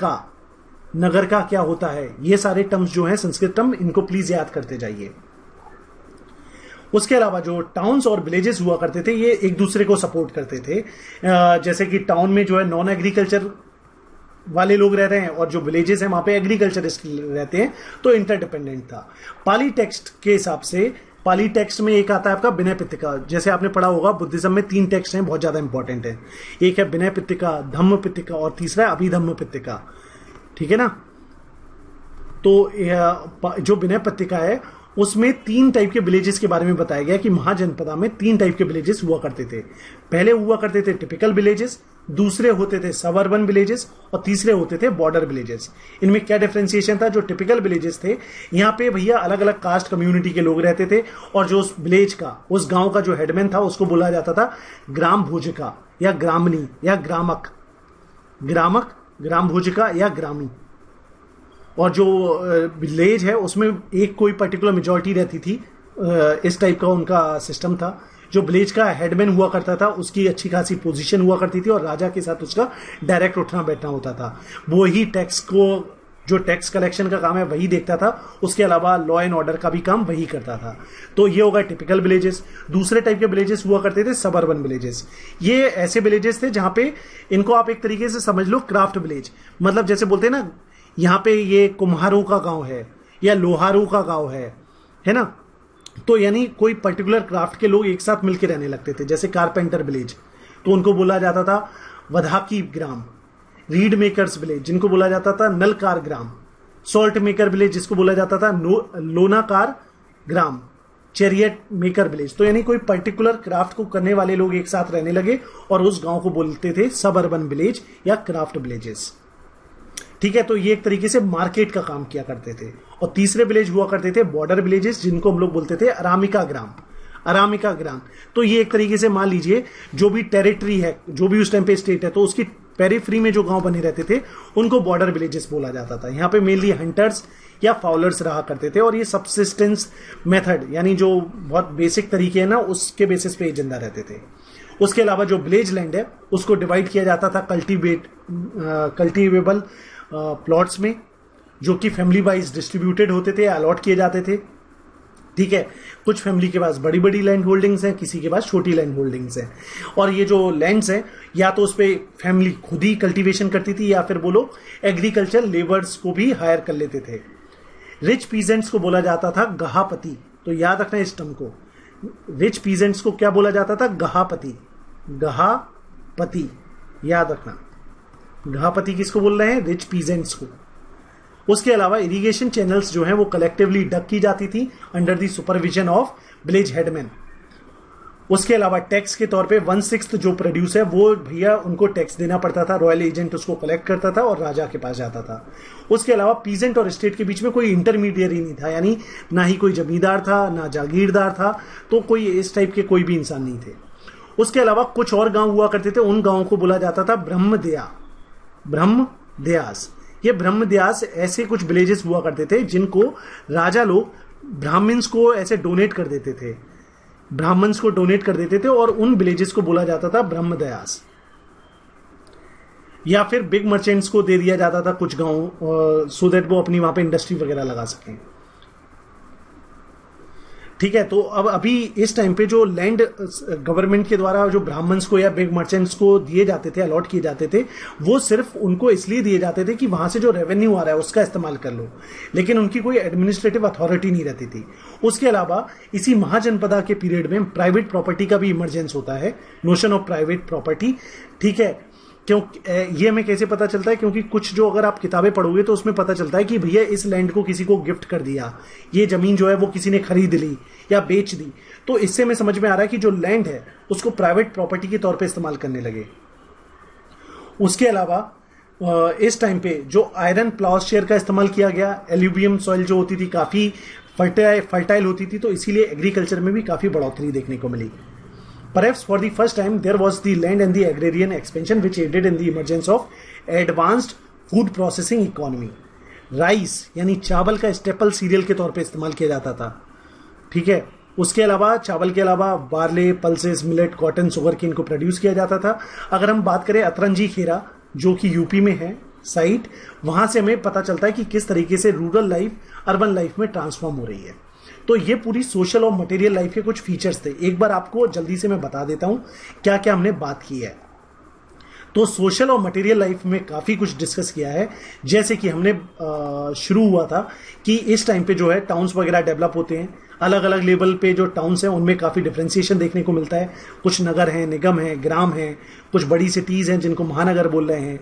का क्या होता है। ये सारे टर्म्स जो हैं संस्कृत टर्म, इनको प्लीज याद करते जाइए। उसके अलावा जो टाउन्स और विलेजेस हुआ करते थे ये एक दूसरे को सपोर्ट करते थे। जैसे कि टाउन में जो है नॉन एग्रीकल्चर वाले लोग रह रहे हैं और जो विलेजेस हैं वहां पे एग्रीकल्चरिस्ट रहते हैं, तो इंटरडिपेंडेंट था। पाली टेक्स्ट के हिसाब से, पाली टेक्स्ट में एक आता है आपका विनय पिटका। जैसे आपने पढ़ा होगा बुद्धिज्म में 3 टेक्स्ट हैं बहुत ज्यादा इंपॉर्टेंट है, एक है विनय पिटका, धम्म पिटका और तीसरा अभिधम्म पिटका, ठीक है ना। तो जो विनय पिटका है उसमें 3 टाइप के विलेजेस के बारे में बताया गया कि महाजनपदा में 3 टाइप के विलेजेस हुआ करते थे। पहले हुआ करते थे टिपिकल विलेजेस, दूसरे होते थे सबअर्बन विलेजेस और तीसरे होते थे बॉर्डर विलेजेस। इनमें क्या डिफरेंशिएशन था, जो टिपिकल विलेजेस थे यहाँ पे भैया अलग अलग कास्ट कम्युनिटी के लोग रहते थे और जो उस विलेज का, उस गांव का जो हेडमैन था उसको बोला जाता था ग्राम भोजका या ग्रामनी या ग्रामक, ग्राम भोजका या ग्रामी। और जो विलेज है उसमें एक कोई पर्टिकुलर मेजॉरिटी रहती थी, इस टाइप का उनका सिस्टम था। जो विलेज का हेडमैन हुआ करता था उसकी अच्छी खासी पोजीशन हुआ करती थी और राजा के साथ उसका डायरेक्ट उठना बैठना होता था। वो ही टैक्स को, जो टैक्स कलेक्शन का काम है वही देखता था, उसके अलावा लॉ एंड ऑर्डर का भी काम वही करता था। तो ये होगा टिपिकल विलेजेस। दूसरे टाइप के विलेजेस हुआ करते थे सबअर्बन विलेजेस। ये ऐसे विलेजेस थे जहां पे, इनको आप एक तरीके से समझ लो क्राफ्ट विलेज, मतलब जैसे बोलते हैं ना यहाँ पे ये कुम्हारों का गांव है या लोहारों का गांव है ना। तो यानी कोई पर्टिकुलर क्राफ्ट के लोग एक साथ मिलकर रहने लगते थे, जैसे कारपेंटर विलेज, तो उनको बोला जाता था वधाकी ग्राम। रीड मेकर्स विलेज, जिनको बोला जाता था नलकार ग्राम। सॉल्ट मेकर विलेज, जिसको बोला जाता था लोनाकार ग्राम। Chariot maker village. तो यानी कोई पर्टिकुलर क्राफ्ट को करने वाले लोग एक साथ रहने लगे और उस गांव को बोलते थे सबअर्बन विलेज या क्राफ्ट विलेजेस। ठीक है, तो ये एक तरीके से मार्केट का काम किया करते थे। और तीसरे विलेज हुआ करते थे बॉर्डर विलेजेस, जिनको हम लोग बोलते थे अरामिका ग्राम। अरामिका ग्राम, तो ये एक तरीके से मान लीजिए जो भी टेरिटरी है, जो भी उस टाइम पे स्टेट है, तो उसकी पेरिफ्री में जो गांव बने रहते थे उनको बॉर्डर विलेजेस बोला जाता था। यहाँ पे मेनली हंटर्स या फाउलर्स रहा करते थे, और ये सबसिस्टेंस मेथड यानी जो बहुत बेसिक तरीके हैं ना, उसके बेसिस पे जिंदा रहते थे। उसके अलावा जो विलेज लैंड है उसको डिवाइड किया जाता था कल्टीवेबल प्लॉट्स में, जो कि फैमिली वाइज डिस्ट्रीब्यूटेड होते थे, अलॉट किए जाते थे। ठीक है, कुछ फैमिली के पास बड़ी बड़ी लैंड होल्डिंग्स हैं, किसी के पास छोटी लैंड होल्डिंग्स हैं। और ये जो लैंड्स हैं, या तो उस पर फैमिली खुद ही कल्टीवेशन करती थी, या फिर बोलो एग्रीकल्चर लेबर्स को भी हायर कर लेते थे। रिच पीजेंट्स को बोला जाता था गहापति। तो याद रखना इस टर्म को, रिच पीजेंट्स को क्या बोला जाता था? गहापति। गहापति याद रखना, गहापति किसको बोल रहे हैं? रिच पीजेंट्स को। उसके अलावा इरिगेशन चैनल्स जो हैं वो कलेक्टिवली डग की जाती थी under the supervision of village headman. उसके अलावा टैक्स के तौर पे 1/6 जो प्रोड्यूस है वो भैया उनको टैक्स देना पड़ता था, रॉयल एजेंट उसको कलेक्ट करता था और राजा के पास जाता था। उसके अलावा पीजेंट और स्टेट के बीच में कोई इंटरमीडियरी नहीं था, यानी ना ही कोई जमींदार था ना जागीरदार था, तो कोई इस टाइप के कोई भी इंसान नहीं थे। उसके अलावा कुछ और गांव हुआ करते थे, उन गांवों को बोला जाता था ब्रह्मदया, ब्रह्मदयास। ये ब्रह्मदयास ऐसे कुछ विलेजेस हुआ करते थे जिनको राजा लोग ब्राह्मण्स को ऐसे डोनेट कर देते थे, ब्राह्मण्स को डोनेट कर देते थे, और उन विलेजेस को बोला जाता था ब्रह्मदयास। या फिर बिग मर्चेंट्स को दे दिया जाता था कुछ गांव, सो दैट वो अपनी वहां पे इंडस्ट्री वगैरह लगा सकें। ठीक है, तो अब अभी इस टाइम पे जो लैंड गवर्नमेंट के द्वारा जो ब्राह्मण्स को या बिग मर्चेंट्स को दिए जाते थे, अलॉट किए जाते थे, वो सिर्फ उनको इसलिए दिए जाते थे कि वहां से जो रेवेन्यू आ रहा है उसका इस्तेमाल कर लो, लेकिन उनकी कोई एडमिनिस्ट्रेटिव अथॉरिटी नहीं रहती थी। उसके अलावा इसी महाजनपदा के पीरियड में प्राइवेट प्रॉपर्टी का भी इमरजेंस होता है, नोशन ऑफ प्राइवेट प्रॉपर्टी। ठीक है, क्यों ये हमें कैसे पता चलता है? क्योंकि कुछ जो अगर आप किताबें पढ़ोगे तो उसमें पता चलता है कि भैया इस लैंड को किसी को गिफ्ट कर दिया, ये जमीन जो है वो किसी ने खरीद ली या बेच दी। तो इससे हमें समझ में आ रहा है कि जो लैंड है उसको प्राइवेट प्रॉपर्टी के तौर पे इस्तेमाल करने लगे। उसके अलावा इस टाइम पे जो आयरन प्लाउस्शेयर का इस्तेमाल किया गया, एल्यूवियम सॉइल जो होती थी काफी फर्टाइल होती थी, तो इसीलिए एग्रीकल्चर में भी काफी बढ़ोतरी देखने को मिली। Perhaps for the first time there was the land and the agrarian expansion which aided in the emergence of advanced food processing economy. Rice यानी चावल का स्टेपल सीरियल के तौर पे इस्तेमाल किया जाता था। ठीक है, उसके अलावा चावल के अलावा barley, pulses, millet, cotton, sugarcane को प्रोड्यूस किया जाता था। अगर हम बात करें अतरंजी खेरा जो कि यूपी में है साइट, वहां से हमें पता चलता है कि किस तरीके से रूरल लाइफ अर्बन लाइफ में ट्रांसफॉर्म हो रही है। तो ये पूरी सोशल और मटेरियल लाइफ के कुछ फीचर्स थे। एक बार आपको जल्दी से मैं बता देता हूं क्या क्या हमने बात की है। तो सोशल और मटेरियल लाइफ में काफी कुछ डिस्कस किया है, जैसे कि हमने शुरू हुआ था कि इस टाइम पे जो है टाउन्स वगैरह डेवलप होते हैं, अलग अलग लेवल पे जो टाउन्स हैं उनमें काफी डिफरेंशिएशन देखने को मिलता है। कुछ नगर हैं, निगम हैं, ग्राम हैं, कुछ बड़ी सिटीज हैं जिनको महानगर बोल रहे हैं।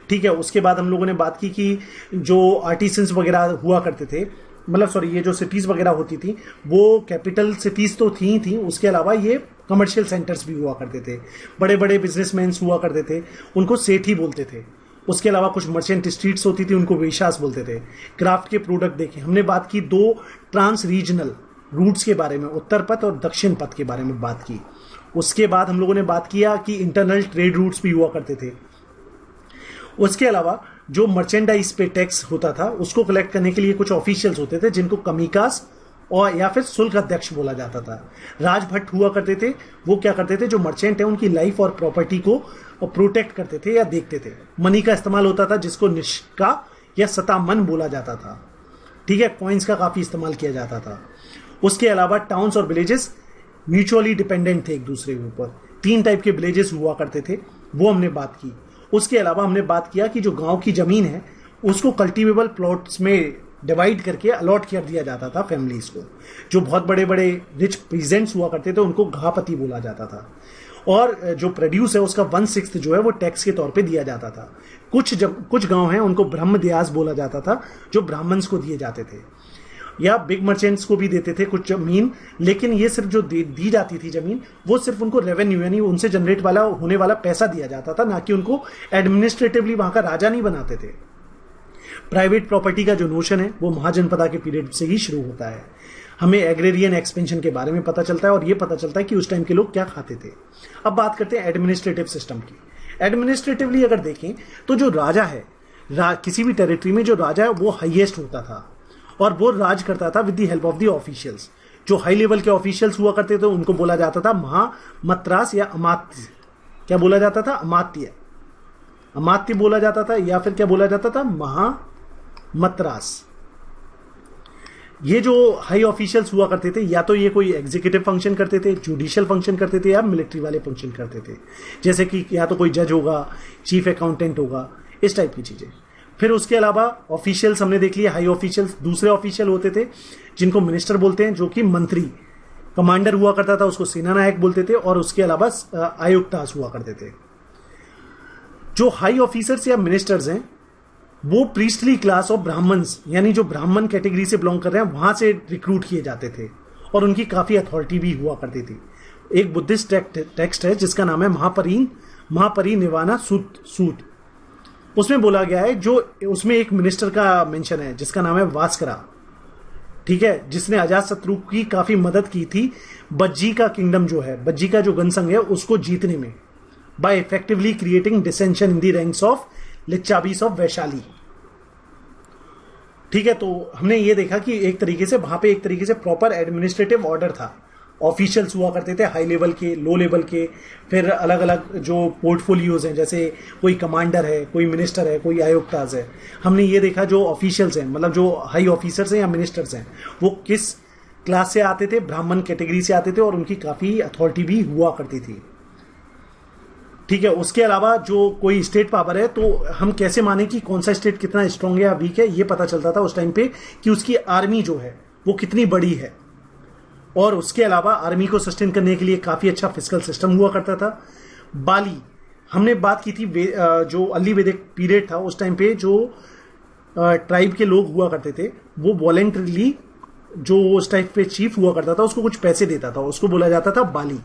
ठीक है, उसके बाद हम लोगों ने बात की कि जो आर्टिसंस वगैरह हुआ करते थे, मतलब सॉरी, ये जो सिटीज वगैरह होती थी वो कैपिटल सिटीज तो थी, उसके अलावा ये कमर्शियल सेंटर्स भी हुआ करते थे। बड़े बड़े बिजनेसमैन हुआ करते थे, उनको सेठ ही बोलते थे। उसके अलावा कुछ मर्चेंट स्ट्रीट्स होती थी, उनको वेशास बोलते थे। क्राफ्ट के प्रोडक्ट देखे हमने, बात की 2 ट्रांस रीजनल रूट्स के बारे में, उत्तर पथ और दक्षिण पथ के बारे में बात की। उसके बाद हम लोगों ने बात किया कि इंटरनल ट्रेड रूट्स भी हुआ करते थे। उसके अलावा जो मर्चेंडाइज पे टैक्स होता था उसको कलेक्ट करने के लिए कुछ ऑफिशियल्स होते थे जिनको कमीकास और या फिर शुल्क अध्यक्ष बोला जाता था। राजभट्ट हुआ करते थे, वो क्या करते थे, जो मर्चेंट है उनकी लाइफ और प्रॉपर्टी को प्रोटेक्ट करते थे या देखते थे। मनी का इस्तेमाल होता था जिसको निष्का या सतामन बोला जाता था। ठीक है, कॉइन्स का काफी इस्तेमाल किया जाता था। उसके अलावा टाउन्स और विलेजेस म्यूचुअली डिपेंडेंट थे एक दूसरे के ऊपर। 3 टाइप के विलेजेस हुआ करते थे, वो हमने बात की। उसके अलावा हमने बात किया कि जो गांव की जमीन है उसको कल्टीवेबल प्लॉट्स में डिवाइड करके अलॉट कर दिया जाता था फैमिलीज को। जो बहुत बड़े बड़े रिच पीजेंट्स हुआ करते थे उनको घापति बोला जाता था, और जो प्रोड्यूस है उसका 1/6 जो है वो टैक्स के तौर पे दिया जाता था। कुछ गांव हैं उनको ब्रह्मदयास बोला जाता था, जो ब्राह्मण्स को दिए जाते थे, या बिग मर्चेंट्स को भी देते थे कुछ जमीन, लेकिन ये सिर्फ जो दी जाती थी जमीन वो सिर्फ उनको रेवेन्यू यानी उनसे जनरेट होने वाला पैसा दिया जाता था, ना कि उनको एडमिनिस्ट्रेटिवली वहां का राजा नहीं बनाते थे। प्राइवेट प्रॉपर्टी का जो नोशन है वो महाजनपदा के पीरियड से ही शुरू होता है। हमें एग्रेरियन एक्सपेंशन के बारे में पता चलता है और ये पता चलता है कि उस टाइम के लोग क्या खाते थे। अब बात करते हैं एडमिनिस्ट्रेटिव सिस्टम की। एडमिनिस्ट्रेटिवली अगर देखें तो जो राजा है, किसी भी टेरिटरी में जो राजा है वो हाईएस्ट होता था और वो राज करता था with the help of the officials. जो हाई लेवल के ऑफिशियल्स हुआ करते थे उनको बोला जाता था महामत्रास या अमात्य। क्या बोला जाता था? अमात्य, अमात्य बोला जाता था, या फिर क्या बोला जाता था? महामत्रास। ये जो हाई ऑफिशियल्स हुआ करते थे या तो ये कोई एग्जीक्यूटिव फंक्शन करते थे, जुडिशियल फंक्शन करते थे या मिलिट्री वाले फंक्शन करते थे, जैसे कि या तो कोई जज होगा, चीफ अकाउंटेंट होगा, इस टाइप की चीजें। फिर उसके अलावा ऑफिशियल्स हमने देख लिया, हाई ऑफिशियल्स। दूसरे ऑफिशियल होते थे जिनको मिनिस्टर बोलते हैं, जो कि मंत्री, कमांडर हुआ करता था उसको सेना नायक बोलते थे, और उसके अलावा आयुक्तास हुआ करते थे। जो हाई ऑफिसर्स या मिनिस्टर्स हैं वो प्रीस्टली क्लास ऑफ ब्राह्मण्स, यानी जो ब्राह्मण कैटेगरी से बिलोंग कर रहे हैं वहां से रिक्रूट किए जाते थे और उनकी काफी अथॉरिटी भी हुआ करती थी। एक बुद्धिस्ट टेक्स्ट है जिसका नाम है महापरिनिर्वाणा सूत। उसमें बोला गया है, जो उसमें एक मिनिस्टर का मेंशन है जिसका नाम है वास्करा, ठीक है, जिसने अजातशत्रु की काफी मदद की थी बज्जी का किंगडम, जो है बज्जी का जो गणसंघ है उसको जीतने में, by effectively creating dissension in the ranks of Licchavis of Vaishali. ठीक है, तो हमने ये देखा कि एक तरीके से वहां पे एक तरीके से प्रॉपर एडमिनिस्ट्रेटिव ऑर्डर था। ऑफिशियल्स हुआ करते थे हाई लेवल के, लो लेवल के, फिर अलग अलग जो पोर्टफोलियोज हैं, जैसे कोई कमांडर है, कोई मिनिस्टर है, कोई आयुक्ताज है। हमने ये देखा जो ऑफिशियल्स हैं, मतलब जो हाई ऑफिसर्स हैं या मिनिस्टर्स हैं, वो किस क्लास से आते थे? ब्राह्मण कैटेगरी से आते थे और उनकी काफी अथॉरिटी भी हुआ करती थी। ठीक है, उसके अलावा जो कोई स्टेट पावर है तो हम कैसे माने कि कौन सा स्टेट कितना स्ट्रांग है या वीक है, ये पता चलता था उस टाइम पे कि उसकी आर्मी जो है वो कितनी बड़ी है। और उसके अलावा आर्मी को सस्टेन करने के लिए काफी अच्छा फिजिकल सिस्टम हुआ करता था। बाली, हमने बात की थी जो अर्ली वैदिक पीरियड था उस टाइम पे जो ट्राइब के लोग हुआ करते थे वो वॉलेंटरीली, जो उस टाइप पे चीफ हुआ करता था उसको कुछ पैसे देता था, उसको बोला जाता था बाली।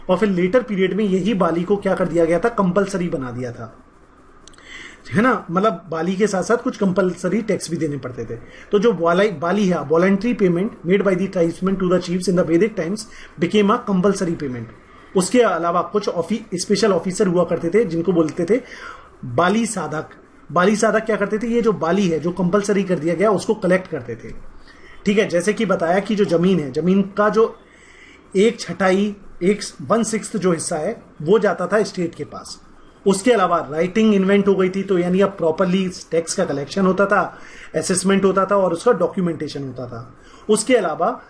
और फिर लेटर पीरियड में यही बाली को क्या कर दिया गया था? कंपलसरी बना दिया था, है ना। मतलब बाली के साथ साथ कुछ कंपलसरी टैक्स भी देने पड़ते थे। तो जो बाली है, voluntary payment made by the tribesman to the chiefs in the Vedic times became a compulsory payment. उसके अलावा कुछ स्पेशल ऑफिसर हुआ करते थे जिनको बोलते थे बाली साधक। बाली साधक क्या करते थे? ये जो बाली है जो कंपलसरी कर दिया गया उसको कलेक्ट करते थे। ठीक है, जैसे कि बताया कि जो जमीन है, जमीन का जो 1/6 1/6 जो हिस्सा है वो जाता था स्टेट के पास। उसके अलावा राइटिंग इन्वेंट हो गई थी, तो यानी अब प्रॉपरली टैक्स का कलेक्शन होता था, असेसमेंट होता था और उसका डॉक्यूमेंटेशन होता था। उसके अलावा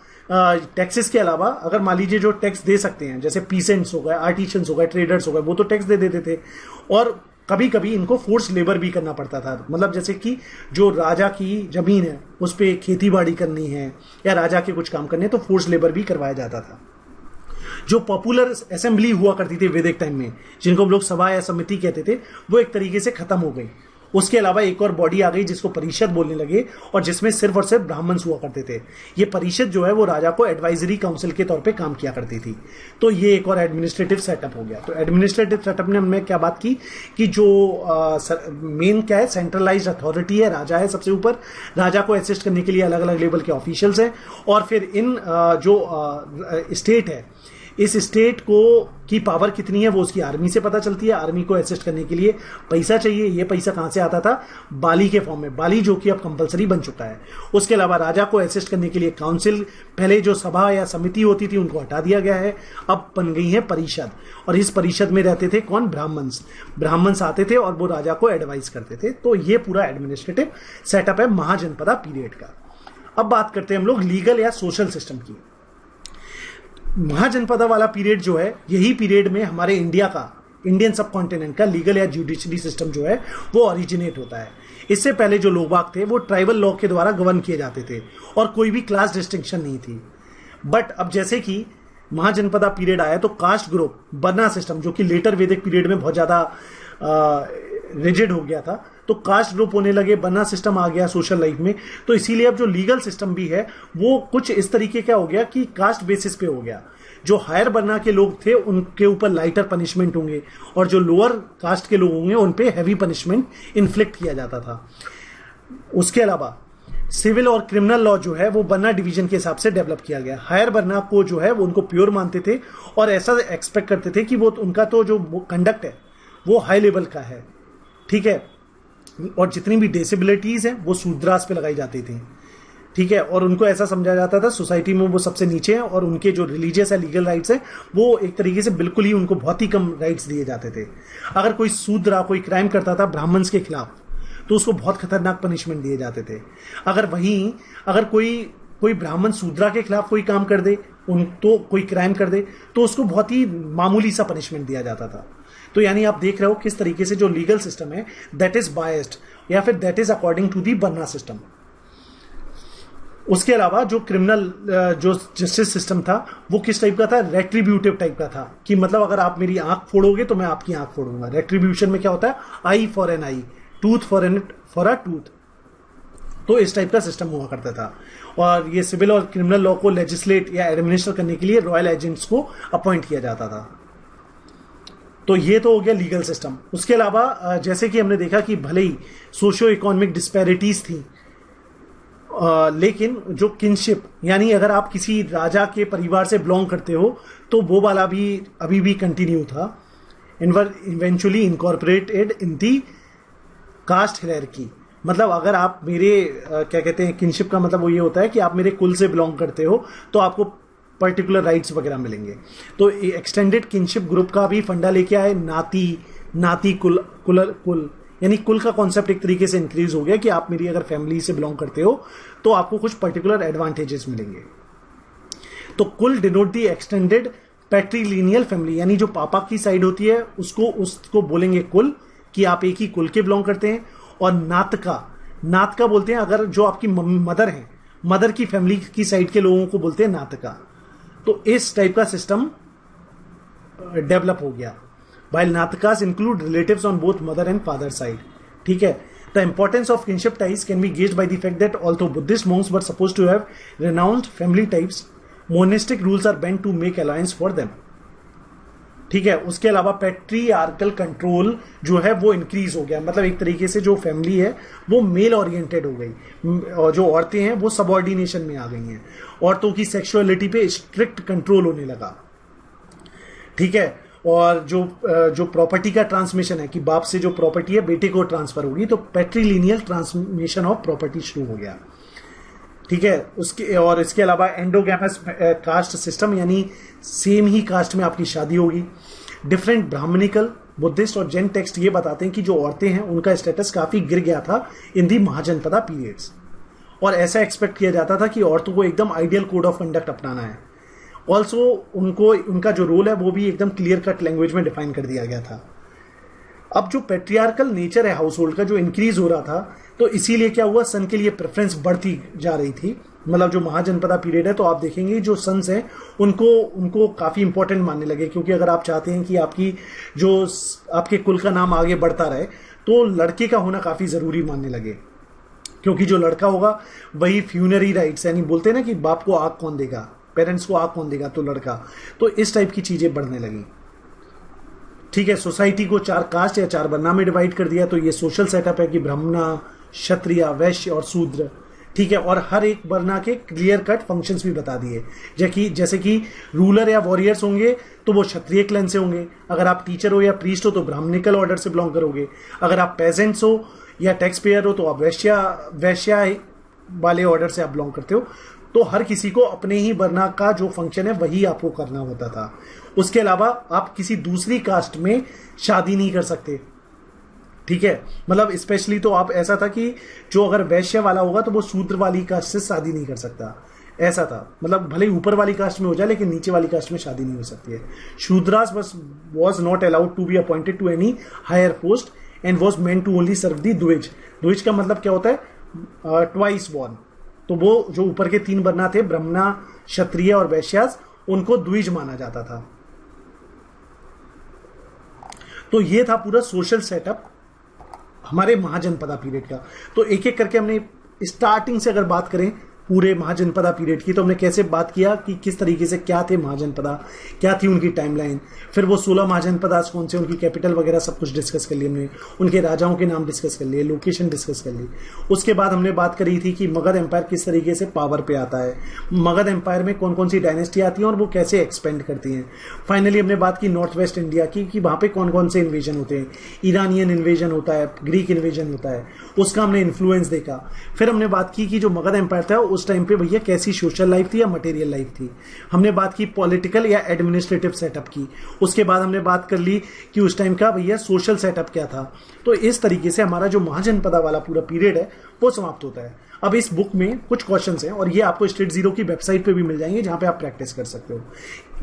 टैक्सेस के अलावा अगर मान लीजिए जो टैक्स दे सकते हैं, जैसे पीसेंट्स हो गए, आर्टिशंस हो गए, ट्रेडर्स हो गए, वो तो टैक्स दे देते थे। और कभी कभी इनको फोर्स लेबर भी करना पड़ता था, मतलब जैसे कि जो राजा की जमीन है उस पर खेती बाड़ी करनी है या राजा के कुछ काम करने हैं तो फोर्स लेबर भी करवाया जाता था। जो पॉपुलर असेंबली हुआ करती थी वैदिक टाइम में, जिनको हम लोग सभा या समिति कहते थे, वो एक तरीके से खत्म हो गई। उसके अलावा एक और बॉडी आ गई जिसको परिषद बोलने लगे, और जिसमें सिर्फ और सिर्फ ब्राह्मण हुआ करते थे। ये परिषद जो है वो राजा को एडवाइजरी काउंसिल के तौर पे काम किया करती थी। तो ये एक और एडमिनिस्ट्रेटिव सेटअप हो गया। तो एडमिनिस्ट्रेटिव सेटअप ने हमने क्या बात की कि जो मेन क्या है, सेंट्रलाइज्ड अथॉरिटी है, राजा है सबसे ऊपर, राजा को असिस्ट करने के लिए अलग अलग लेवल के ऑफिशियल्स हैं, और फिर इन जो स्टेट है, इस स्टेट को की पावर कितनी है वो उसकी आर्मी से पता चलती है। आर्मी को असिस्ट करने के लिए पैसा चाहिए, ये पैसा कहां से आता था? बाली के फॉर्म में, बाली जो कि अब कंपलसरी बन चुका है। उसके अलावा राजा को असिस्ट करने के लिए काउंसिल, पहले जो सभा या समिति होती थी उनको हटा दिया गया है, अब बन गई है परिषद। और इस परिषद में रहते थे कौन? ब्राह्मण्स आते थे और वो राजा को एडवाइस करते थे। तो ये पूरा एडमिनिस्ट्रेटिव सेटअप है महाजनपदा पीरियड का। अब बात करते हैं हम लोग लीगल या सोशल सिस्टम की। महाजनपदा वाला पीरियड जो है, यही पीरियड में हमारे इंडियन सब कॉन्टिनेंट का लीगल या जुडिशरी सिस्टम जो है वो ओरिजिनेट होता है। इससे पहले जो लोग थे वो ट्राइबल लॉ के द्वारा गवर्न किए जाते थे और कोई भी क्लास डिस्टिंक्शन नहीं थी। बट अब जैसे कि महाजनपदा पीरियड आया तो कास्ट ग्रुप, बर्ना सिस्टम, जो कि लेटर वैदिक पीरियड में बहुत ज्यादा रिजिड हो गया था, तो कास्ट ग्रुप होने लगे, बर्ना सिस्टम आ गया सोशल लाइफ में। तो इसीलिए अब जो लीगल सिस्टम भी है वो कुछ इस तरीके का हो गया कि कास्ट बेसिस पे हो गया। जो हायर बर्ना के लोग थे उनके ऊपर लाइटर पनिशमेंट होंगे और जो लोअर कास्ट के लोग होंगे उन पे हैवी पनिशमेंट इन्फ्लिक्ट किया जाता था। उसके अलावा सिविल और क्रिमिनल लॉ जो है वो बर्ना डिवीजन के हिसाब से डेवलप किया गया। हायर बर्ना को जो है वो उनको प्योर मानते थे और ऐसा एक्सपेक्ट करते थे कि वो उनका तो जो कंडक्ट है वो हाई लेवल का है, ठीक है, और जितनी भी डिसेबिलिटीज हैं वो शूद्रास पे लगाई जाती थी, ठीक है, और उनको ऐसा समझा जाता था सोसाइटी में वो सबसे नीचे हैं और उनके जो रिलीजियस है लीगल राइट्स है वो एक तरीके से बिल्कुल ही उनको बहुत ही कम राइट्स दिए जाते थे। अगर कोई शूद्रा कोई क्राइम करता था ब्राह्मण्स के खिलाफ तो उसको बहुत खतरनाक पनिशमेंट दिए जाते थे। अगर कोई ब्राह्मण शूद्रा के खिलाफ कोई काम कर दे तो कोई क्राइम कर दे तो उसको बहुत ही मामूली सा पनिशमेंट दिया जाता था। तो यानी आप देख रहे हो किस तरीके से जो लीगल सिस्टम है दैट इज बायस्ड या फिर that is according to the बर्ना सिस्टम। उसके अलावा जो क्रिमिनल जो जस्टिस सिस्टम था वो किस टाइप का था, रेट्रीब्यूटिव टाइप का था, कि मतलब अगर आप मेरी आंख फोड़ोगे तो मैं आपकी आंख फोड़ूंगा। रेट्रीब्यूशन में क्या होता है, eye for an eye, tooth for a tooth. तो इस टाइप का सिस्टम हुआ करता था और ये सिविल और क्रिमिनल लॉ को लेजिस्लेट या एडमिनिस्टर करने के लिए रॉयल एजेंट्स को अपॉइंट किया जाता था। तो ये तो हो गया लीगल सिस्टम। उसके अलावा जैसे कि हमने देखा कि भले ही सोशियो इकोनॉमिक डिस्पैरिटीज थी, लेकिन जो किनशिप यानी अगर आप किसी राजा के परिवार से बिलोंग करते हो तो वो वाला भी अभी भी कंटिन्यू था, eventually incorporated in the caste hierarchy. मतलब अगर आप मेरे क्या कहते हैं किनशिप का मतलब वो ये होता है कि आप मेरे कुल से बिलोंग करते हो तो आपको पर्टिकुलर राइट्स वगैरह मिलेंगे। तो एक्सटेंडेड किनशिप ग्रुप का भी फंडा लेके आए, नाती कुल यानी कुल का कॉन्सेप्ट एक तरीके से इंक्रीज हो गया कि आप मेरी अगर फैमिली से बिलोंग करते हो तो आपको कुछ पर्टिकुलर एडवांटेजेस मिलेंगे। तो कुल डिनोट दी एक्सटेंडेड पैट्रीलिनियल फैमिली, यानी जो पापा की साइड होती है उसको बोलेंगे कुल, कि आप एक ही कुल के बिलोंग करते हैं। और नातका बोलते हैं अगर जो आपकी मदर है, मदर की फैमिली की साइड के लोगों को बोलते हैं नातका। तो इस टाइप का सिस्टम डेवलप हो गया। While Natkas include relatives on both mother and father side. ठीक है। The importance of kinship ties can be gauged by the fact that although Buddhist monks were supposed to have renounced family types, monastic rules are bent to make alliance for them. ठीक है। उसके अलावा patriarchal control जो है वो increase हो गया। मतलब एक तरीके से जो फैमिली है वो मेल ओरिएंटेड हो गई और जो औरतें हैं वो सबऑर्डिनेशन में आ गई हैं। औरतों की सेक्सुअलिटी पे स्ट्रिक्ट कंट्रोल होने लगा, ठीक है। और जो प्रॉपर्टी का ट्रांसमिशन है कि बाप से जो प्रॉपर्टी है बेटे को ट्रांसफर होगी, तो पैट्रीलिनियल ट्रांसमिशन ऑफ प्रॉपर्टी शुरू हो गया, ठीक है। इसके अलावा एंडोगैमस कास्ट सिस्टम, यानी सेम ही कास्ट में आपकी शादी होगी। डिफरेंट ब्राह्मणिकल, बुद्धिस्ट और जैन टेक्स्ट ये बताते हैं कि जो औरतें हैं उनका स्टेटस काफी गिर गया था इन दी महाजनपदा पीरियड्स, और ऐसा एक्सपेक्ट किया जाता था कि औरतों को एकदम आइडियल कोड ऑफ कंडक्ट अपनाना है। ऑल्सो उनका जो रोल है वो भी एकदम क्लियर कट लैंग्वेज में डिफाइन कर दिया गया था। अब जो पेट्रियार्कल नेचर है हाउस होल्ड का जो इंक्रीज हो रहा था, तो इसीलिए क्या हुआ, सन के लिए प्रेफरेंस बढ़ती जा रही थी। मतलब जो महाजनपदा पीरियड है तो आप देखेंगे जो सन्स हैं उनको काफी इंपॉर्टेंट मानने लगे, क्योंकि अगर आप चाहते हैं कि आपके कुल का नाम आगे बढ़ता रहे तो लड़के का होना काफी जरूरी मानने लगे, क्योंकि जो लड़का होगा वही फ्यूनरी राइट्स, यानी बोलते हैं ना कि बाप को आग कौन देगा, पेरेंट्स को आग कौन देगा, तो लड़का। तो इस टाइप की चीजें बढ़ने लगी, ठीक है। सोसाइटी को 4 कास्ट या 4 वर्णा में डिवाइड कर दिया। तो ये सोशल सेटअप है कि ब्राह्मण, क्षत्रिय, वैश्य और शूद्र, ठीक है। और हर एक वर्णा के क्लियर कट फंक्शंस भी बता दिए, जैसे कि रूलर या वॉरियर्स होंगे तो वो क्षत्रिय क्लैन से होंगे, अगर आप टीचर हो या प्रीस्ट हो तो ब्राह्मणिकल ऑर्डर से बिलोंग करोगे, अगर आप पेजेंट्स हो या टैक्स पेयर हो तो आप वैश्या वाले ऑर्डर से आप बिलोंग करते हो। तो हर किसी को अपने ही वर्णा का जो फंक्शन है वही आपको करना होता था। उसके अलावा आप किसी दूसरी कास्ट में शादी नहीं कर सकते, ठीक है। मतलब स्पेशली तो आप ऐसा था कि जो अगर वैश्य वाला होगा तो वो शूद्र वाली कास्ट से शादी नहीं कर सकता, ऐसा था। मतलब भले ही ऊपर वाली कास्ट में हो जाए लेकिन नीचे वाली कास्ट में शादी नहीं हो सकती है। Shudras was not allowed to be appointed to any higher post and was meant to only serve the द्विज। द्विज का मतलब क्या होता है, ट्वाइस बॉर्न। तो वो जो ऊपर के 3 वर्णा थे, ब्राह्मण, क्षत्रिय और वैश्यास, उनको द्विज माना जाता था। तो ये था पूरा सोशल सेटअप हमारे महाजनपदा पीरियड का। तो एक एक करके हमने स्टार्टिंग से अगर बात करें पूरे महाजनपदा पीरियड की। तो हमने कैसे बात किया कि किस तरीके से क्या थे महाजनपदा, क्या थी उनकी टाइमलाइन, फिर वो 16 महाजनपदा कौन से, उनकी कैपिटल वगैरह सब कुछ डिस्कस कर लिया हमने, उनके राजाओं के नाम डिस्कस कर लिए, लोकेशन डिस्कस कर ली। उसके बाद हमने बात करी थी कि मगध एम्पायर किस तरीके से पावर पे आता है, मगध एम्पायर में कौन कौन सी डायनेस्टी आती हैं और वो कैसे एक्सपेंड करती हैं। फाइनली हमने बात की नॉर्थ वेस्ट इंडिया की कि वहां पे कौन कौन से इन्वेजन होते हैं, ईरानियन इन्वेजन होता है, ग्रीक इन्वेजन होता है, उसका हमने इन्फ्लुएंस देखा। फिर हमने बात की कि जो मगध एम्पायर था उस टाइम पे भैया कैसी सोशल लाइफ थी या मटेरियल लाइफ थी। हमने बात की पॉलिटिकल या एडमिनिस्ट्रेटिव सेटअप की। उसके बाद हमने बात कर ली कि उस टाइम का भैया सोशल सेटअप क्या था। तो इस तरीके से हमारा जो महाजनपदा वाला पूरा पीरियड है वो समाप्त होता है। अब इस बुक में कुछ क्वेश्चंस हैं और ये आपको स्टेट जीरो की वेबसाइट पे भी मिल जाएंगे जहां पे आप प्रैक्टिस कर सकते हो।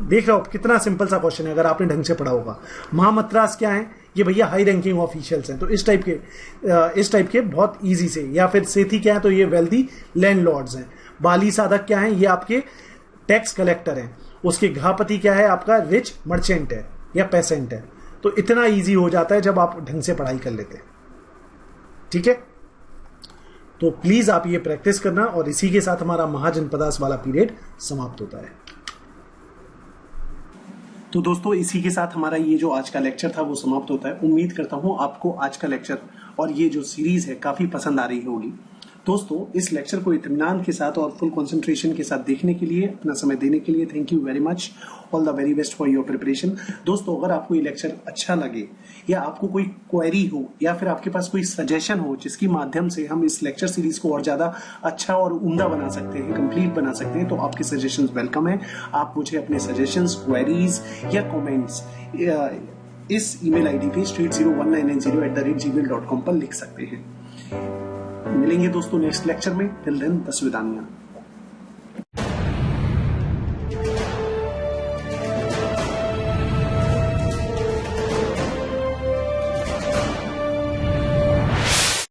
देख रहे हो कितना सिंपल सा क्वेश्चन है अगर आपने ढंग से पढ़ा होगा। महामत्रास क्या है, ये भैया हाई रैंकिंग ऑफिशियल्स हैं। तो इस टाइप के बहुत इजी से। या फिर सेठी क्या है, तो ये वेल्दी लैंडलॉर्ड्स हैं। बाली साधक क्या है, ये आपके टैक्स कलेक्टर हैं। उसके घापति क्या है, आपका रिच मर्चेंट है या पेसेंट है। तो इतना इजी हो जाता है जब आप ढंग से पढ़ाई कर लेते हैं। ठीक है, तो प्लीज आप ये प्रैक्टिस करना और इसी के साथ हमारा महाजनपदास वाला पीरियड समाप्त होता है। तो दोस्तों इसी के साथ हमारा ये जो आज का लेक्चर था वो समाप्त होता है। उम्मीद करता हूं आपको आज का लेक्चर और ये जो सीरीज है काफी पसंद आ रही होगी। दोस्तों इस लेक्चर को इत्मीनान के साथ और फुल कंसंट्रेशन के साथ देखने के लिए, अपना समय देने के लिए thank you very much. All the very best for your preparation. दोस्तों अगर आपको ये लेक्चर अच्छा लगे या आपको कोई क्वेरी हो या फिर आपके पास कोई सजेशन हो जिसकी माध्यम से हम इस लेक्चर सीरीज को और ज्यादा अच्छा और उम्दा बना सकते हैं, कंप्लीट बना सकते हैं, तो आपके सजेशंस वेलकम है। आप मुझे अपने सजेशंस, क्वेरीज या कॉमेंट्स इस ईमेल आईडी पे street0199@gmail.com पर लिख सकते हैं। मिलेंगे दोस्तों नेक्स्ट लेक्चर में। टिल देन बस विदानिया।